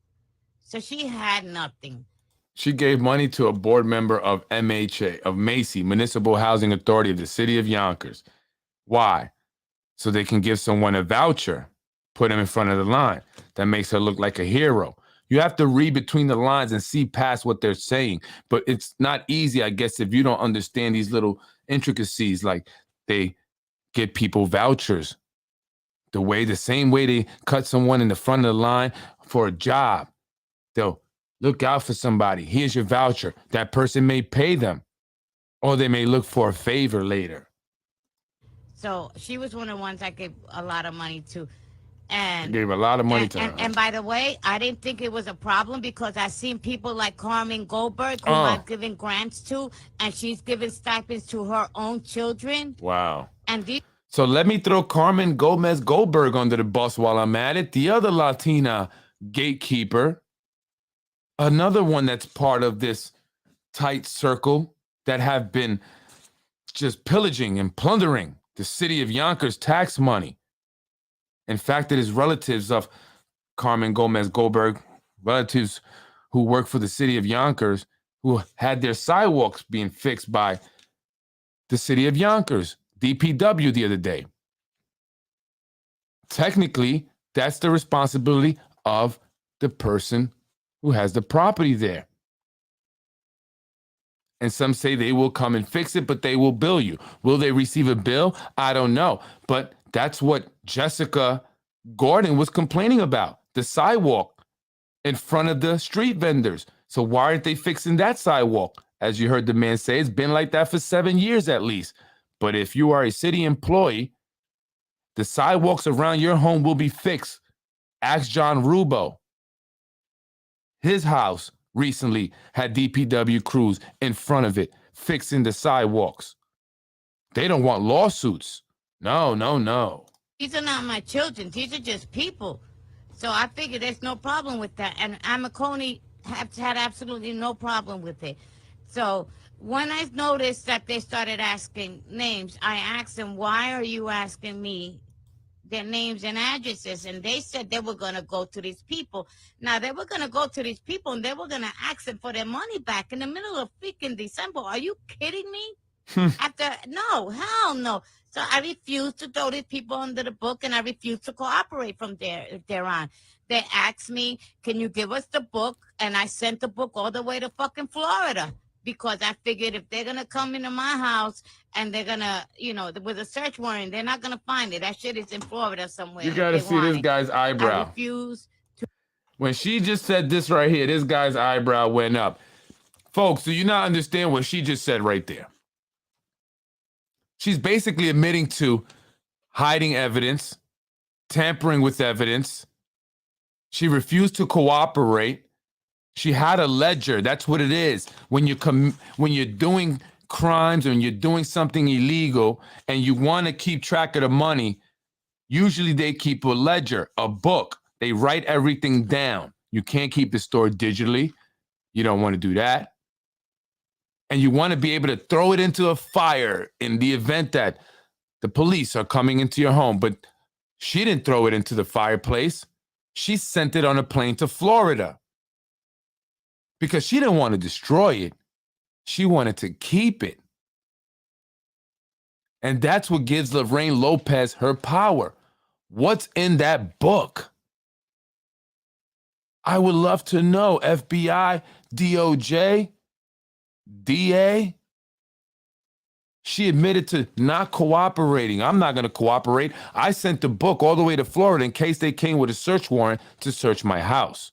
So she had nothing. She gave money to a board member of MHA, of Macy, Municipal Housing Authority of the City of Yonkers. Why? So they can give someone a voucher, put him in front of the line. That makes her look like a hero. You have to read between the lines and see past what they're saying. But it's not easy, I guess, if you don't understand these little intricacies, like they get people vouchers. The same way they cut someone in the front of the line for a job. They'll look out for somebody. Here's your voucher. That person may pay them, or they may look for a favor later. So she was one of the ones I gave a lot of money to. I And gave a lot of money to her. And by the way, I didn't think it was a problem because I seen people like Carmen Goldberg, who Oh. I'm giving grants to, and she's giving stipends to her own children. Wow. And these So let me throw Carmen Gomez Goldberg under the bus while I'm at it. The other Latina gatekeeper, another one that's part of this tight circle that have been just pillaging and plundering the city of Yonkers tax money. In fact, it is relatives of Carmen Gomez Goldberg, relatives who work for the city of Yonkers, who had their sidewalks being fixed by the city of Yonkers, DPW, the other day. Technically, that's the responsibility of the person who has the property there. And some say they will come and fix it, but they will bill you. Will they receive a bill? I don't know. But that's what Jessica Gordon was complaining about, the sidewalk in front of the street vendors. So why aren't they fixing that sidewalk? As you heard the man say, it's been like that for 7 years at least. But if you are a city employee, the sidewalks around your home will be fixed. Ask John Rubo. His house recently had DPW crews in front of it, fixing the sidewalks. They don't want lawsuits. No, no, no. These are not my children. These are just people. So I figured there's no problem with that. And Amiconi had absolutely no problem with it. So when I noticed that they started asking names, I asked them, why are you asking me their names and addresses? And they said they were going to go to these people. Now, they were going to go to these people and they were going to ask them for their money back in the middle of freaking December. Are you kidding me? No, hell no. So I refused to throw these people under the book, and I refused to cooperate from there on. They asked me, can you give us the book? And I sent the book all the way to fucking Florida, because I figured if they're going to come into my house and they're going to, with a search warrant, they're not going to find it. That shit is in Florida somewhere. You got to see this guy's eyebrow. I refuse to. When she just said this right here, this guy's eyebrow went up. Folks, do you not understand what she just said right there? She's basically admitting to hiding evidence, tampering with evidence. She refused to cooperate. She had a ledger. That's what it is. When you're doing crimes and you're doing something illegal and you want to keep track of the money, usually they keep a ledger, a book. They write everything down. You can't keep the store digitally. You don't want to do that. And you want to be able to throw it into a fire in the event that the police are coming into your home. But she didn't throw it into the fireplace. She sent it on a plane to Florida because she didn't want to destroy it. She wanted to keep it. And that's what gives Lorraine Lopez her power. What's in that book? I would love to know. FBI, DOJ, DA. She admitted to not cooperating. I'm not going to cooperate. I sent the book all the way to Florida in case they came with a search warrant to search my house.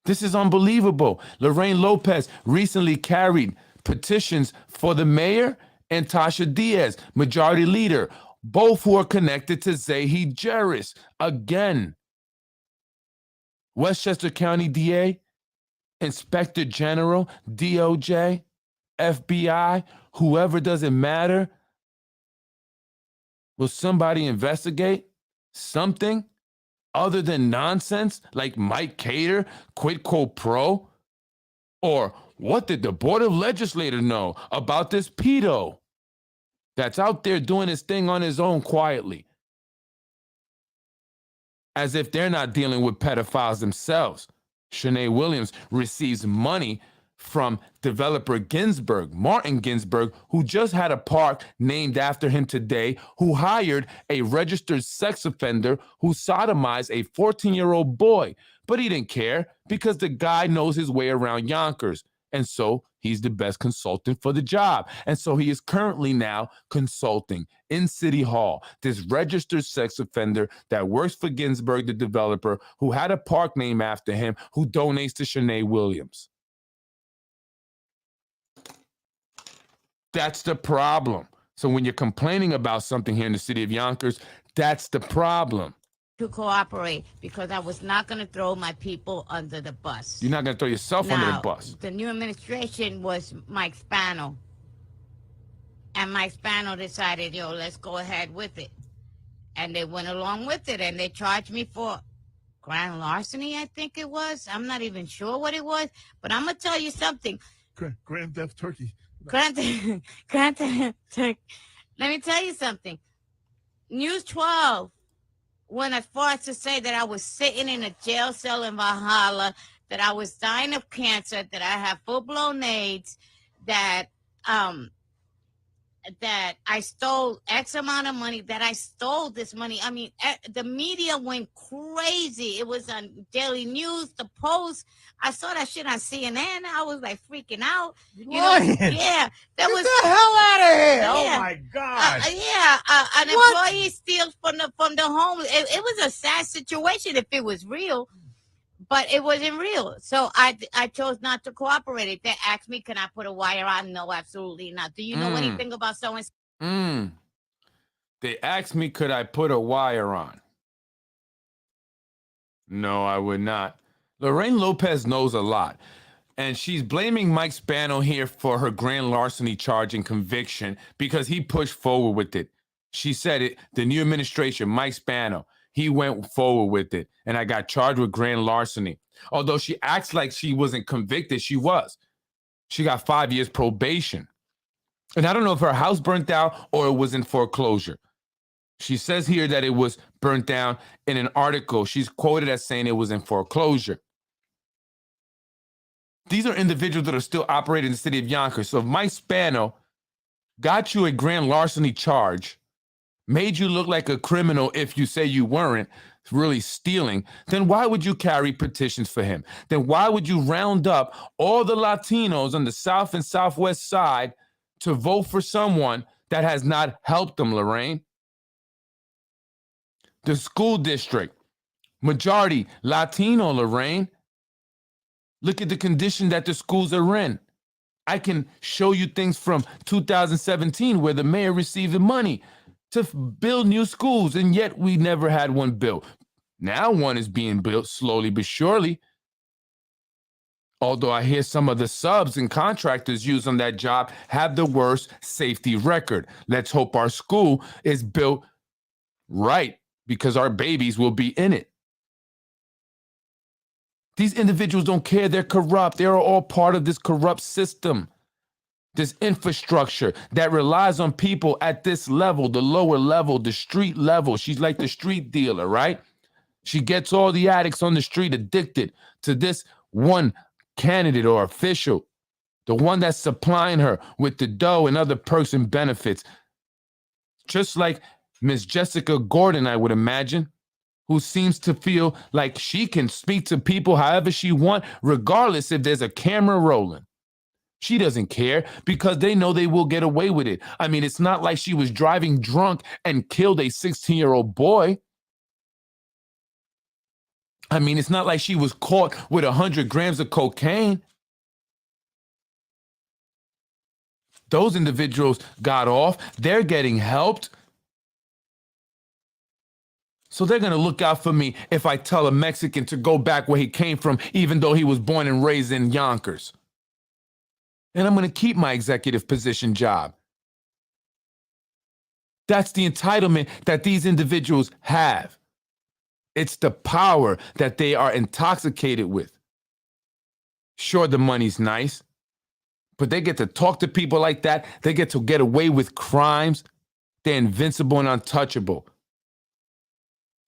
This is unbelievable. Lorraine Lopez recently carried petitions for the mayor and Tasha Diaz, majority leader, both who are connected to Zehy Jereis. Again, Westchester County DA, Inspector General, DOJ, FBI, whoever, doesn't matter. Will somebody investigate something other than nonsense like Mike Cater, quid pro quo? Or what did the Board of Legislators know about this pedo that's out there doing his thing on his own quietly? As if they're not dealing with pedophiles themselves. Shanae Williams receives money from developer Ginsburg, Martin Ginsburg, who just had a park named after him today, who hired a registered sex offender who sodomized a 14-year-old boy. But he didn't care because the guy knows his way around Yonkers. And so he's the best consultant for the job. And so he is currently now consulting in City Hall, this registered sex offender that works for Ginsburg, the developer, who had a park named after him, who donates to Shanae Williams. That's the problem. So when you're complaining about something here in the city of Yonkers, that's the problem. To cooperate because I was not going to throw my people under the bus. You're not going to throw yourself under the bus. The new administration was Mike Spano. And Mike Spano decided, let's go ahead with it. And they went along with it, and they charged me for grand larceny, I think it was. I'm not even sure what it was, but I'm going to tell you something. Grand Theft Turkey. Grand Theft Turkey. Let me tell you something. News 12 went as far as to say that I was sitting in a jail cell in Valhalla, that I was dying of cancer, that I have full-blown AIDS, that I stole X amount of money, that I stole this money. I mean, the media went crazy. It was on Daily News, The Post. I saw that shit on CNN. I was like freaking out. Yeah. Get the hell out of here. Yeah. Oh my God. An employee steals from the home. It was a sad situation if it was real, but it wasn't real. So I chose not to cooperate. They asked me, can I put a wire on? No, absolutely not. Do you know anything about so-and-so? They asked me, could I put a wire on? No, I would not. Lorraine Lopez knows a lot. And she's blaming Mike Spano here for her grand larceny charge and conviction because he pushed forward with it. She said it, the new administration, Mike Spano, he went forward with it. And I got charged with grand larceny. Although she acts like she wasn't convicted, she was. She got 5 years probation. And I don't know if her house burnt down or it was in foreclosure. She says here that it was burnt down. In an article, she's quoted as saying it was in foreclosure. These are individuals that are still operating in the city of Yonkers. So if Mike Spano got you a grand larceny charge, made you look like a criminal if you say you weren't really stealing, then why would you carry petitions for him? Then why would you round up all the Latinos on the South and Southwest side to vote for someone that has not helped them, Lorraine? The school district, majority Latino, Lorraine. Look at the condition that the schools are in. I can show you things from 2017 where the mayor received the money to build new schools, and yet we never had one built. Now one is being built slowly but surely. Although I hear some of the subs and contractors used on that job have the worst safety record. Let's hope our school is built right because our babies will be in it. These individuals don't care. They're corrupt. They are all part of this corrupt system, this infrastructure that relies on people at this level, the lower level, the street level. She's like the street dealer, right? She gets all the addicts on the street addicted to this one candidate or official. the one that's supplying her with the dough and other perks and benefits. Just like Miss Jessica Gordon, I would imagine, who seems to feel like she can speak to people however she wants, regardless if there's a camera rolling. She doesn't care because they know they will get away with it. I mean, it's not like she was driving drunk and killed a 16-year-old boy. I mean, it's not like she was caught with 100 grams of cocaine. Those individuals got off. They're getting helped. So they're going to look out for me if I tell a Mexican to go back where he came from, even though he was born and raised in Yonkers. And I'm going to keep my executive position job. That's the entitlement that these individuals have. It's the power that they are intoxicated with. Sure, the money's nice, but they get to talk to people like that. They get to get away with crimes. They're invincible and untouchable.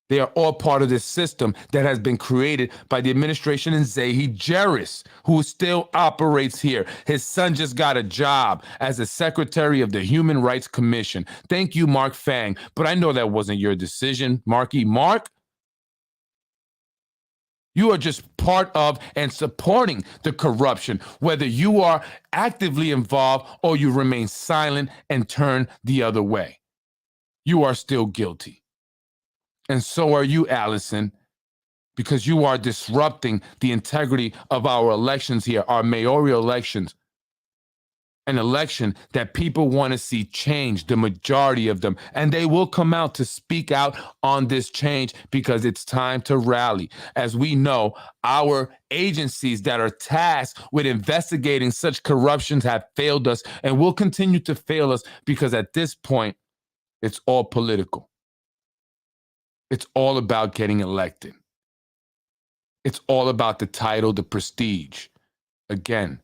They are all part of this system that has been created by the administration and Zehy Jereis, who still operates here. His son just got a job as the secretary of the Human Rights Commission. Thank you, Mark Fang. But I know that wasn't your decision, Marky Mark. You are just part of and supporting the corruption, whether you are actively involved or you remain silent and turn the other way. You are still guilty. And so are you, Allison, because you are disrupting the integrity of our elections here, our mayoral elections. An election that people want to see change, the majority of them, and they will come out to speak out on this change because it's time to rally. As we know, our agencies that are tasked with investigating such corruptions have failed us and will continue to fail us because at this point, it's all political. It's all about getting elected. It's all about the title, the prestige. Again,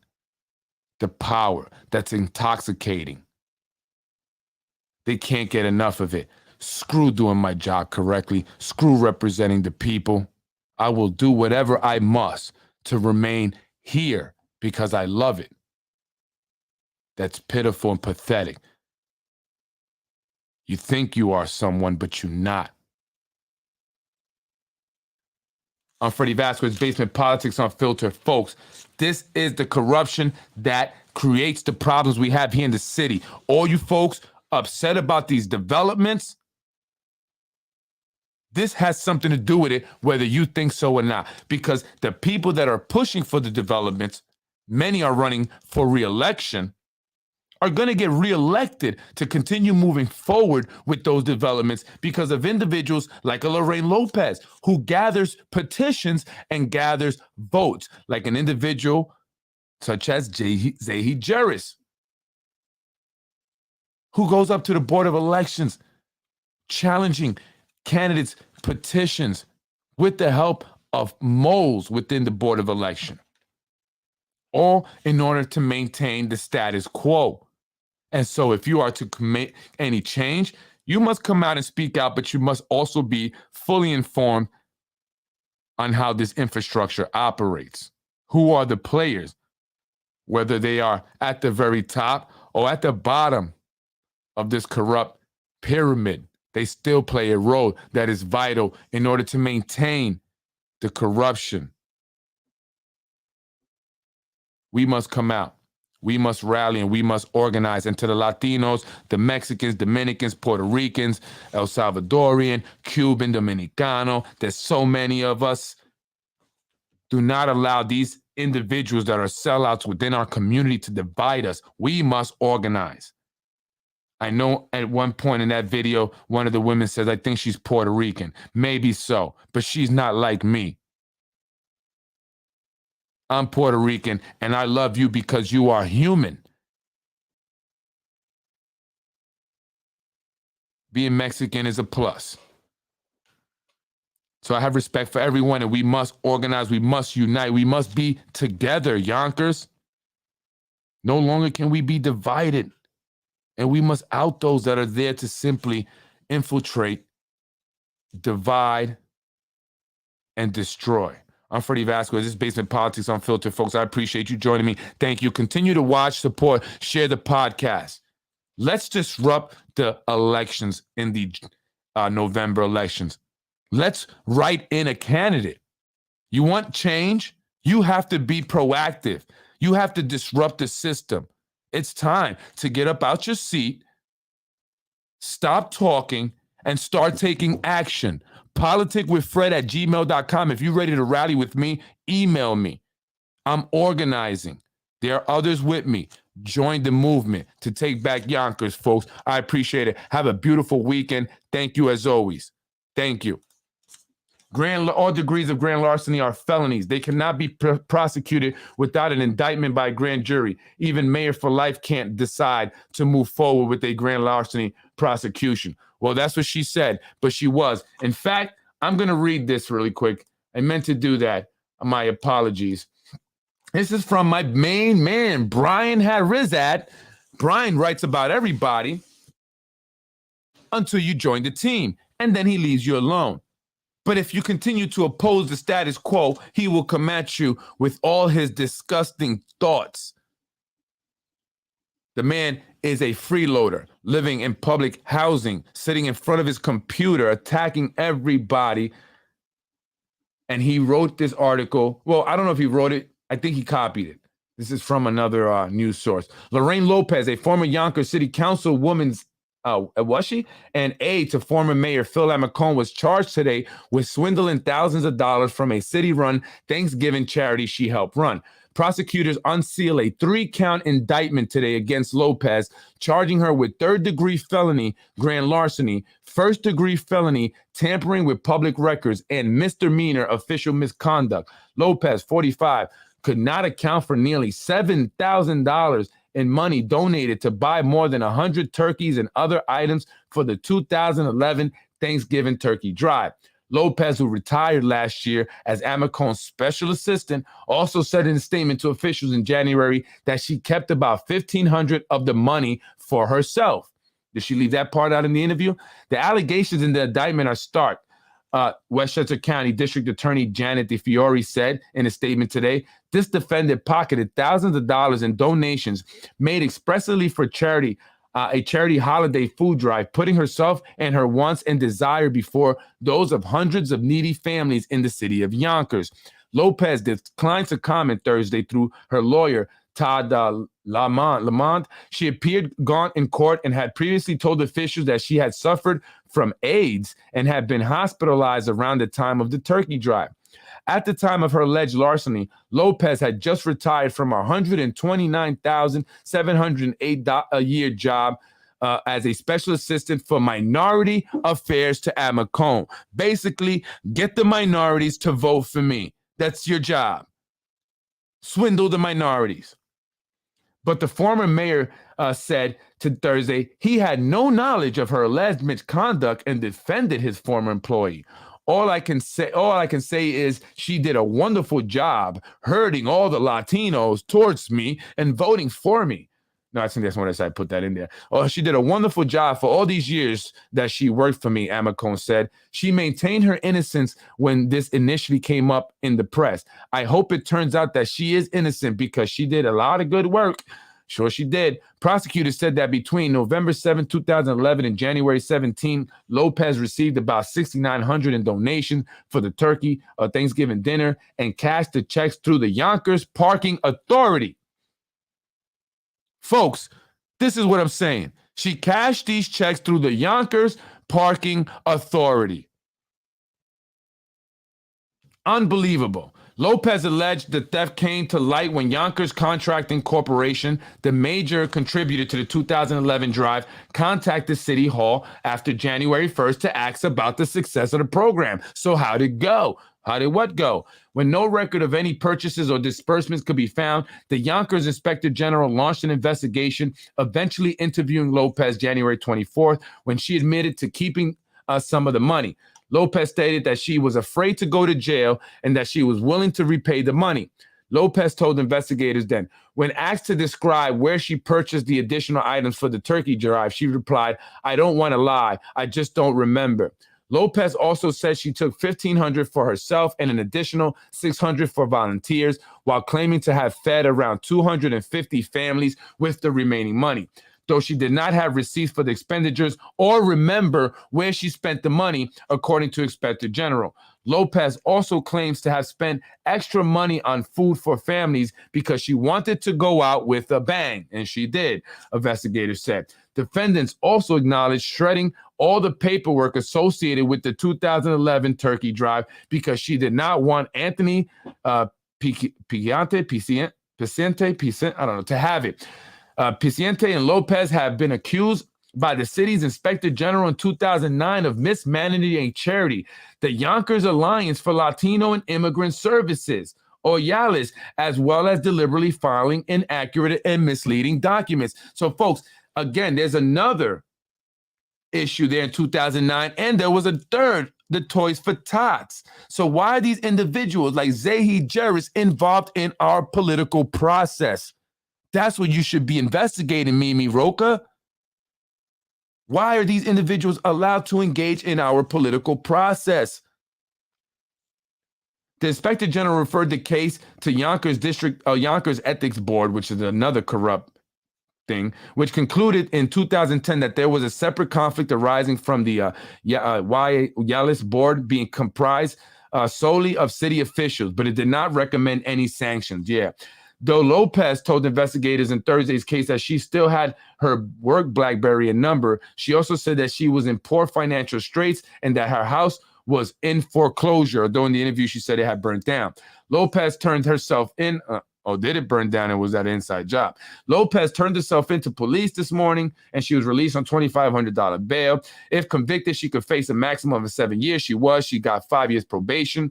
the power that's intoxicating. They can't get enough of it. Screw doing my job correctly. Screw representing the people. I will do whatever I must to remain here because I love it. That's pitiful and pathetic. You think you are someone, but you're not. I'm Freddie Vasquez, Basement Politics Unfiltered. Folks, this is the corruption that creates the problems we have here in the city. All you folks upset about these developments, this has something to do with it, whether you think so or not. Because the people that are pushing for the developments, many are running for re-election, are going to get reelected to continue moving forward with those developments because of individuals like a Lorraine Lopez, who gathers petitions and gathers votes, like an individual such as Zehy Jereis, who goes up to the Board of Elections challenging candidates' petitions with the help of moles within the Board of Election, all in order to maintain the status quo. And so if you are to commit any change, you must come out and speak out, but you must also be fully informed on how this infrastructure operates. Who are the players, whether they are at the very top or at the bottom of this corrupt pyramid. They still play a role that is vital in order to maintain the corruption. We must come out. We must rally and we must organize. And to the Latinos, the Mexicans, Dominicans, Puerto Ricans, El Salvadorian, Cuban, Dominicano, there's so many of us. Do not allow these individuals that are sellouts within our community to divide us. We must organize. I know at one point in that video, one of the women says, I think she's Puerto Rican. Maybe so, but she's not like me. I'm Puerto Rican, and I love you because you are human. Being Mexican is a plus. So I have respect for everyone, and we must organize, we must unite, we must be together, Yonkers. No longer can we be divided, and we must out those that are there to simply infiltrate, divide, and destroy. I'm Freddie Vasquez. This is Basement Politics Unfiltered, folks. I appreciate you joining me. Thank you. Continue to watch, support, share the podcast. Let's disrupt the elections in the November elections. Let's write in a candidate. You want change? You have to be proactive. You have to disrupt the system. It's time to get up out your seat, stop talking, and start taking action. politicwithfred@gmail.com. If you're ready to rally with me, email me. I'm organizing. There are others with me. Join the movement to take back Yonkers, folks. I appreciate it. Have a beautiful weekend. Thank you as always. Thank you. All degrees of grand larceny are felonies. They cannot be prosecuted without an indictment by a grand jury. Even Mayor for Life can't decide to move forward with a grand larceny prosecution. Well, that's what she said, but she was. In fact, I'm going to read this really quick. I meant to do that. My apologies. This is from my main man, Brian Harizat. Brian writes about everybody until you join the team, and then he leaves you alone. But if you continue to oppose the status quo, he will come at you with all his disgusting thoughts. The man is a freeloader, living in public housing, sitting in front of his computer, attacking everybody. And he wrote this article. Well, I don't know if he wrote it. I think he copied it. This is from another news source. Lorraine Lopez, a former Yonkers City Councilwoman's was she? An aide to former Mayor Phil Amacone was charged today with swindling thousands of dollars from a city-run Thanksgiving charity she helped run. Prosecutors unseal a 3-count indictment today against Lopez, charging her with third-degree felony grand larceny, first-degree felony tampering with public records, and misdemeanor official misconduct. Lopez, 45, could not account for nearly $7,000 in money donated to buy more than 100 turkeys and other items for the 2011 Thanksgiving turkey drive. Lopez, who retired last year as Amacone's special assistant, also said in a statement to officials in January that she kept about $1,500 of the money for herself. Did she leave that part out in the interview? The allegations in the indictment are stark. Westchester County District Attorney Janet DeFiore said in a statement today, this defendant pocketed thousands of dollars in donations made expressly for charity, a charity holiday food drive, putting herself and her wants and desire before those of hundreds of needy families in the city of Yonkers. Lopez declined to comment Thursday through her lawyer, Todd Lamont. She appeared gaunt in court and had previously told officials that she had suffered from AIDS and had been hospitalized around the time of the turkey drive. At the time of her alleged larceny, Lopez had just retired from a $129,708 a year job as a special assistant for minority affairs to Amacone. Basically, get the minorities to vote for me. That's your job. Swindle the minorities. But the former mayor said to Thursday he had no knowledge of her alleged misconduct and defended his former employee. All I can say is she did a wonderful job herding all the Latinos towards me and voting for me. No, I think that's when I put that in there. Oh, she did a wonderful job for all these years that she worked for me, Amacone said. She maintained her innocence when this initially came up in the press. I hope it turns out that she is innocent because she did a lot of good work. Sure she did. Prosecutors said that between November 7, 2011 and January 17, Lopez received about $6,900 in donations for the turkey Thanksgiving dinner and cashed the checks through the Yonkers Parking Authority. Folks, this is what I'm saying. She cashed these checks through the Yonkers Parking Authority. Unbelievable. Lopez alleged the theft came to light when Yonkers Contracting Corporation, the major contributor to the 2011 drive, contacted City Hall after January 1st to ask about the success of the program. So how'd it go? How did what go? When no record of any purchases or disbursements could be found, the Yonkers Inspector General launched an investigation, eventually interviewing Lopez January 24th when she admitted to keeping some of the money. Lopez stated that she was afraid to go to jail and that she was willing to repay the money. Lopez told investigators then, when asked to describe where she purchased the additional items for the turkey drive, she replied, I don't want to lie. I just don't remember. Lopez also said she took $1,500 for herself and an additional $600 for volunteers, while claiming to have fed around 250 families with the remaining money. Though she did not have receipts for the expenditures or remember where she spent the money, according to Inspector General. Lopez also claims to have spent extra money on food for families because she wanted to go out with a bang, and she did, investigators said. Defendants also acknowledged shredding all the paperwork associated with the 2011 turkey drive because she did not want Anthony Piciente, I don't know, to have it. Piciente and Lopez have been accused by the city's inspector general in 2009 of mismanaging a charity, the Yonkers Alliance for Latino and Immigrant Services, or YALIS, as well as deliberately filing inaccurate and misleading documents. So, folks, again, there's another issue there in 2009, and there was a third, the Toys for Tots. So why are these individuals like Zehy Jereis involved in our political process? That's what you should be investigating, Mimi Roca. Why are these individuals allowed to engage in our political process? The Inspector General referred the case to Yonkers Ethics Board, which is another corrupt thing, which concluded in 2010 that there was a separate conflict arising from the YALIS board being comprised solely of city officials, but it did not recommend any sanctions. Though Lopez told investigators in Thursday's case that she still had her work BlackBerry and number, she also said that she was in poor financial straits and that her house was in foreclosure, although in the interview she said it had burnt down. Lopez turned herself in. Did it burn down and was that an inside job? Lopez turned herself into police this morning and she was released on $2,500 bail. If convicted, she could face a maximum of 7 years. She got 5 years probation.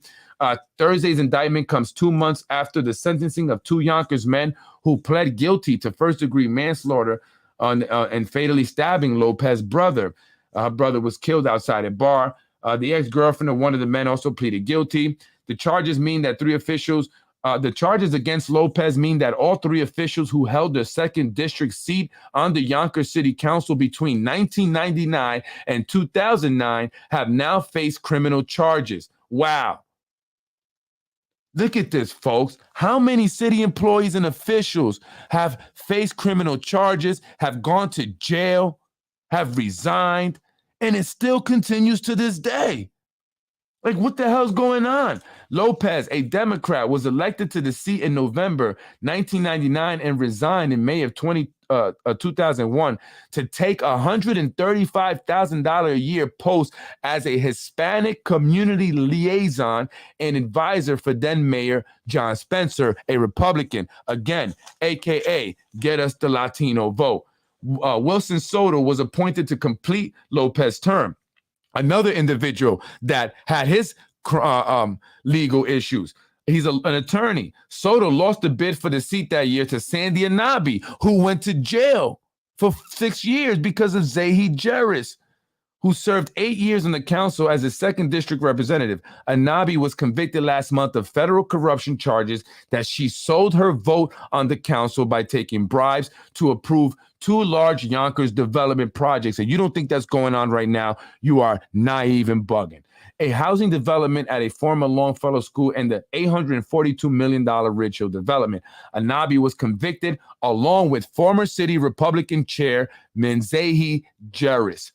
Thursday's indictment comes 2 months after the sentencing of two Yonkers men who pled guilty to first-degree manslaughter and fatally stabbing Lopez's brother. Her brother was killed outside a bar. The ex-girlfriend of one of the men also pleaded guilty. The charges against Lopez mean that all three officials who held the 2nd District seat on the Yonkers City Council between 1999 and 2009 have now faced criminal charges. Wow. Look at this, folks. How many city employees and officials have faced criminal charges, have gone to jail, have resigned, and it still continues to this day? Like, what the hell's going on? Lopez, a Democrat, was elected to the seat in November 1999 and resigned in May of 2001 to take $135,000 a year post as a Hispanic community liaison and advisor for then Mayor John Spencer, a Republican. Again, AKA, get us the Latino vote. Wilson Soto was appointed to complete Lopez's term. Another individual that had his legal issues. He's an attorney. Soto lost the bid for the seat that year to Sandy Anabi, who went to jail for 6 years because of Zehy Jereis, who served 8 years on the council as a 2nd District representative. Anabi was convicted last month of federal corruption charges that she sold her vote on the council by taking bribes to approve 2 large Yonkers development projects. And you don't think that's going on right now? You are naive and bugging. A housing development at a former Longfellow school and the $842 million Ridge Hill development. Anabi was convicted along with former city Republican chairman Zehy Jereis.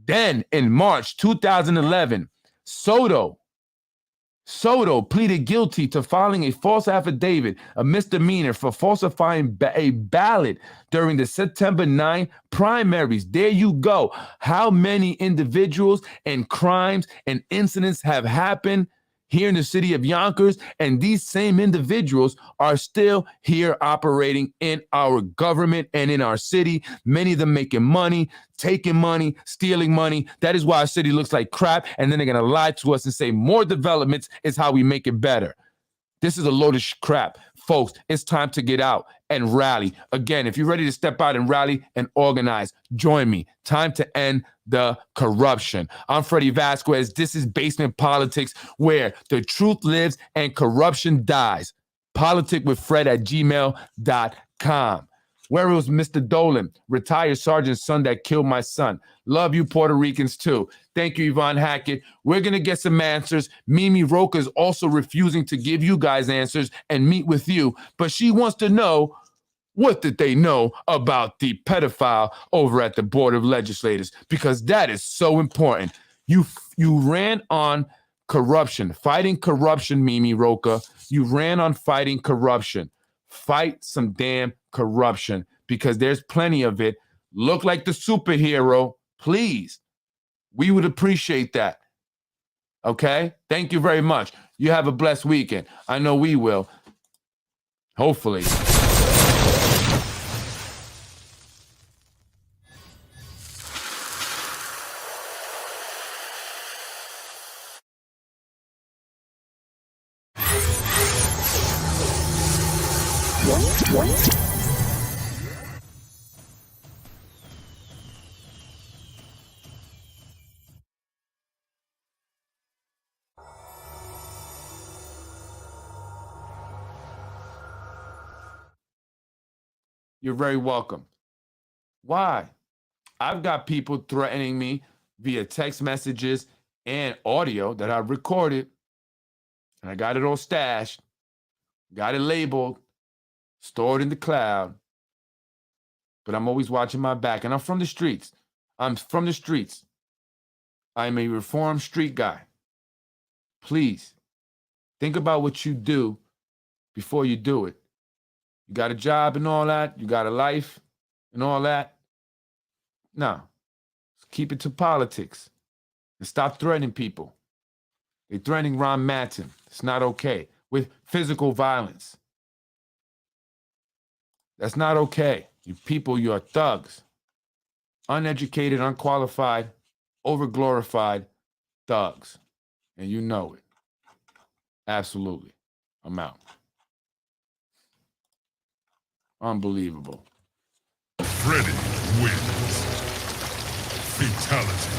Then in March 2011, Soto pleaded guilty to filing a false affidavit, a misdemeanor for falsifying a ballot during the September 9 primaries. There you go. How many individuals and crimes and incidents have happened here in the city of Yonkers, and these same individuals are still here operating in our government and in our city, many of them making money, taking money, stealing money. That is why our city looks like crap, and then they're going to lie to us and say more developments is how we make it better. This is a load of crap. Folks, it's time to get out and rally. Again, if you're ready to step out and rally and organize, join me. Time to end the corruption. I'm Freddie Vasquez. This is Basement Politics, where the truth lives and corruption dies. Politicwithfred@gmail.com. Where was Mr. Dolan, retired sergeant's son that killed my son? Love you, Puerto Ricans, too. Thank you, Yvonne Hackett. We're going to get some answers. Mimi Roca is also refusing to give you guys answers and meet with you, but she wants to know, what did they know about the pedophile over at the Board of Legislators? Because that is so important. You ran on corruption, fighting corruption, Mimi Roca. You ran on fighting corruption. Fight some damn corruption because there's plenty of it. Look like the superhero, please. We would appreciate that. Okay? Thank you very much. You have a blessed weekend. I know we will. Hopefully. You're very welcome. Why? I've got people threatening me via text messages and audio that I've recorded, and I got it all stashed, got it labeled, stored in the cloud, but I'm always watching my back, and I'm from the streets. I'm from the streets. I'm a reformed street guy. Please, think about what you do before you do it. You got a job and all that. You got a life and all that. No. Keep it to politics. And stop threatening people. They're threatening Ron Manson. It's not okay. With physical violence. That's not okay. You people, you are thugs. Uneducated, unqualified, overglorified thugs. And you know it. Absolutely. I'm out. Unbelievable. Freddy wins. Fatality.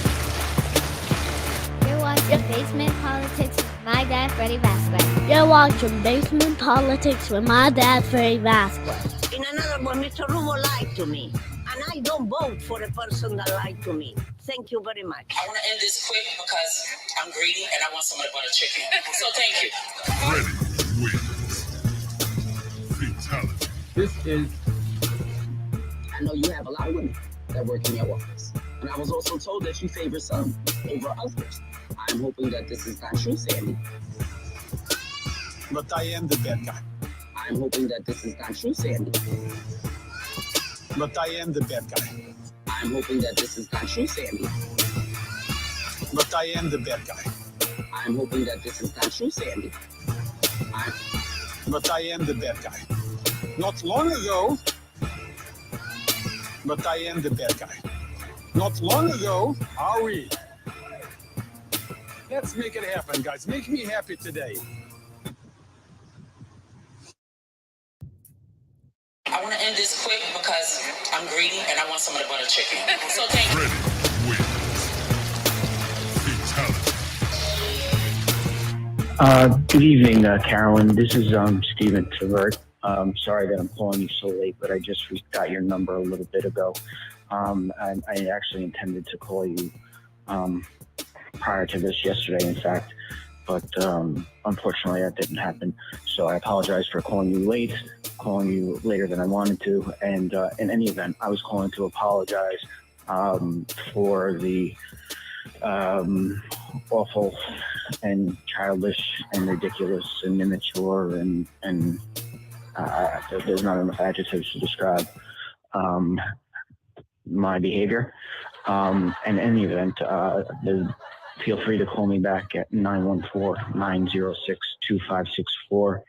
You're watching Basement Politics with my dad, Freddie Vasquez. You're watching Basement Politics with my dad, Freddie Vasquez. In another one, Mr. Rubo lied to me. And I don't vote for a person that lied to me. Thank you very much. I want to end this quick because I'm greedy and I want some of the butter chicken. So thank you. Freddy wins. Fatality. This is... I know you have a lot of women that work in your office. And I was also told that you favor some over others. I'm hoping that this is not true, Sandy. But I am the bad guy. I'm hoping that this is not true, Sandy. But I am the bad guy. I'm hoping that this is not true, Sandy. But I am the bad guy. I'm hoping that this is not true, Sandy. But I am the bad guy. Not long ago. But I am the bad guy. Not long ago, are we? Let's make it happen, guys. Make me happy today. I want to end this quick because I'm greedy and I want some of the butter chicken. So thank you. Freddy wins. Fatality. Good evening, Carolyn. This is Stephen Tavert. Sorry that I'm calling you so late, but I just got your number a little bit ago. And I actually intended to call you prior to this yesterday, in fact, but unfortunately that didn't happen. So I apologize for calling you later than I wanted to. And in any event, I was calling to apologize for the awful and childish and ridiculous and immature and there's not enough adjectives to describe my behavior. In any event, feel free to call me back at 914-906-2564.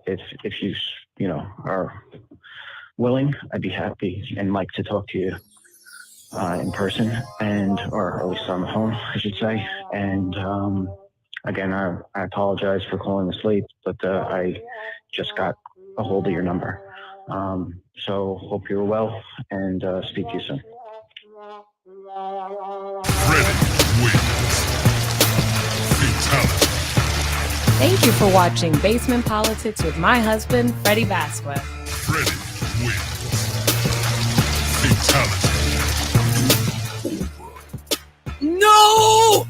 If you are willing, I'd be happy and like to talk to you in person or at least on the phone, I should say. And again, I apologize for calling this late, but I just got a hold of your number. So hope you're well and speak to you soon. Freddy wins. Fatality. Thank you for watching Basement Politics with my husband, Freddie Vasquez. Freddie wins. Fatality. No!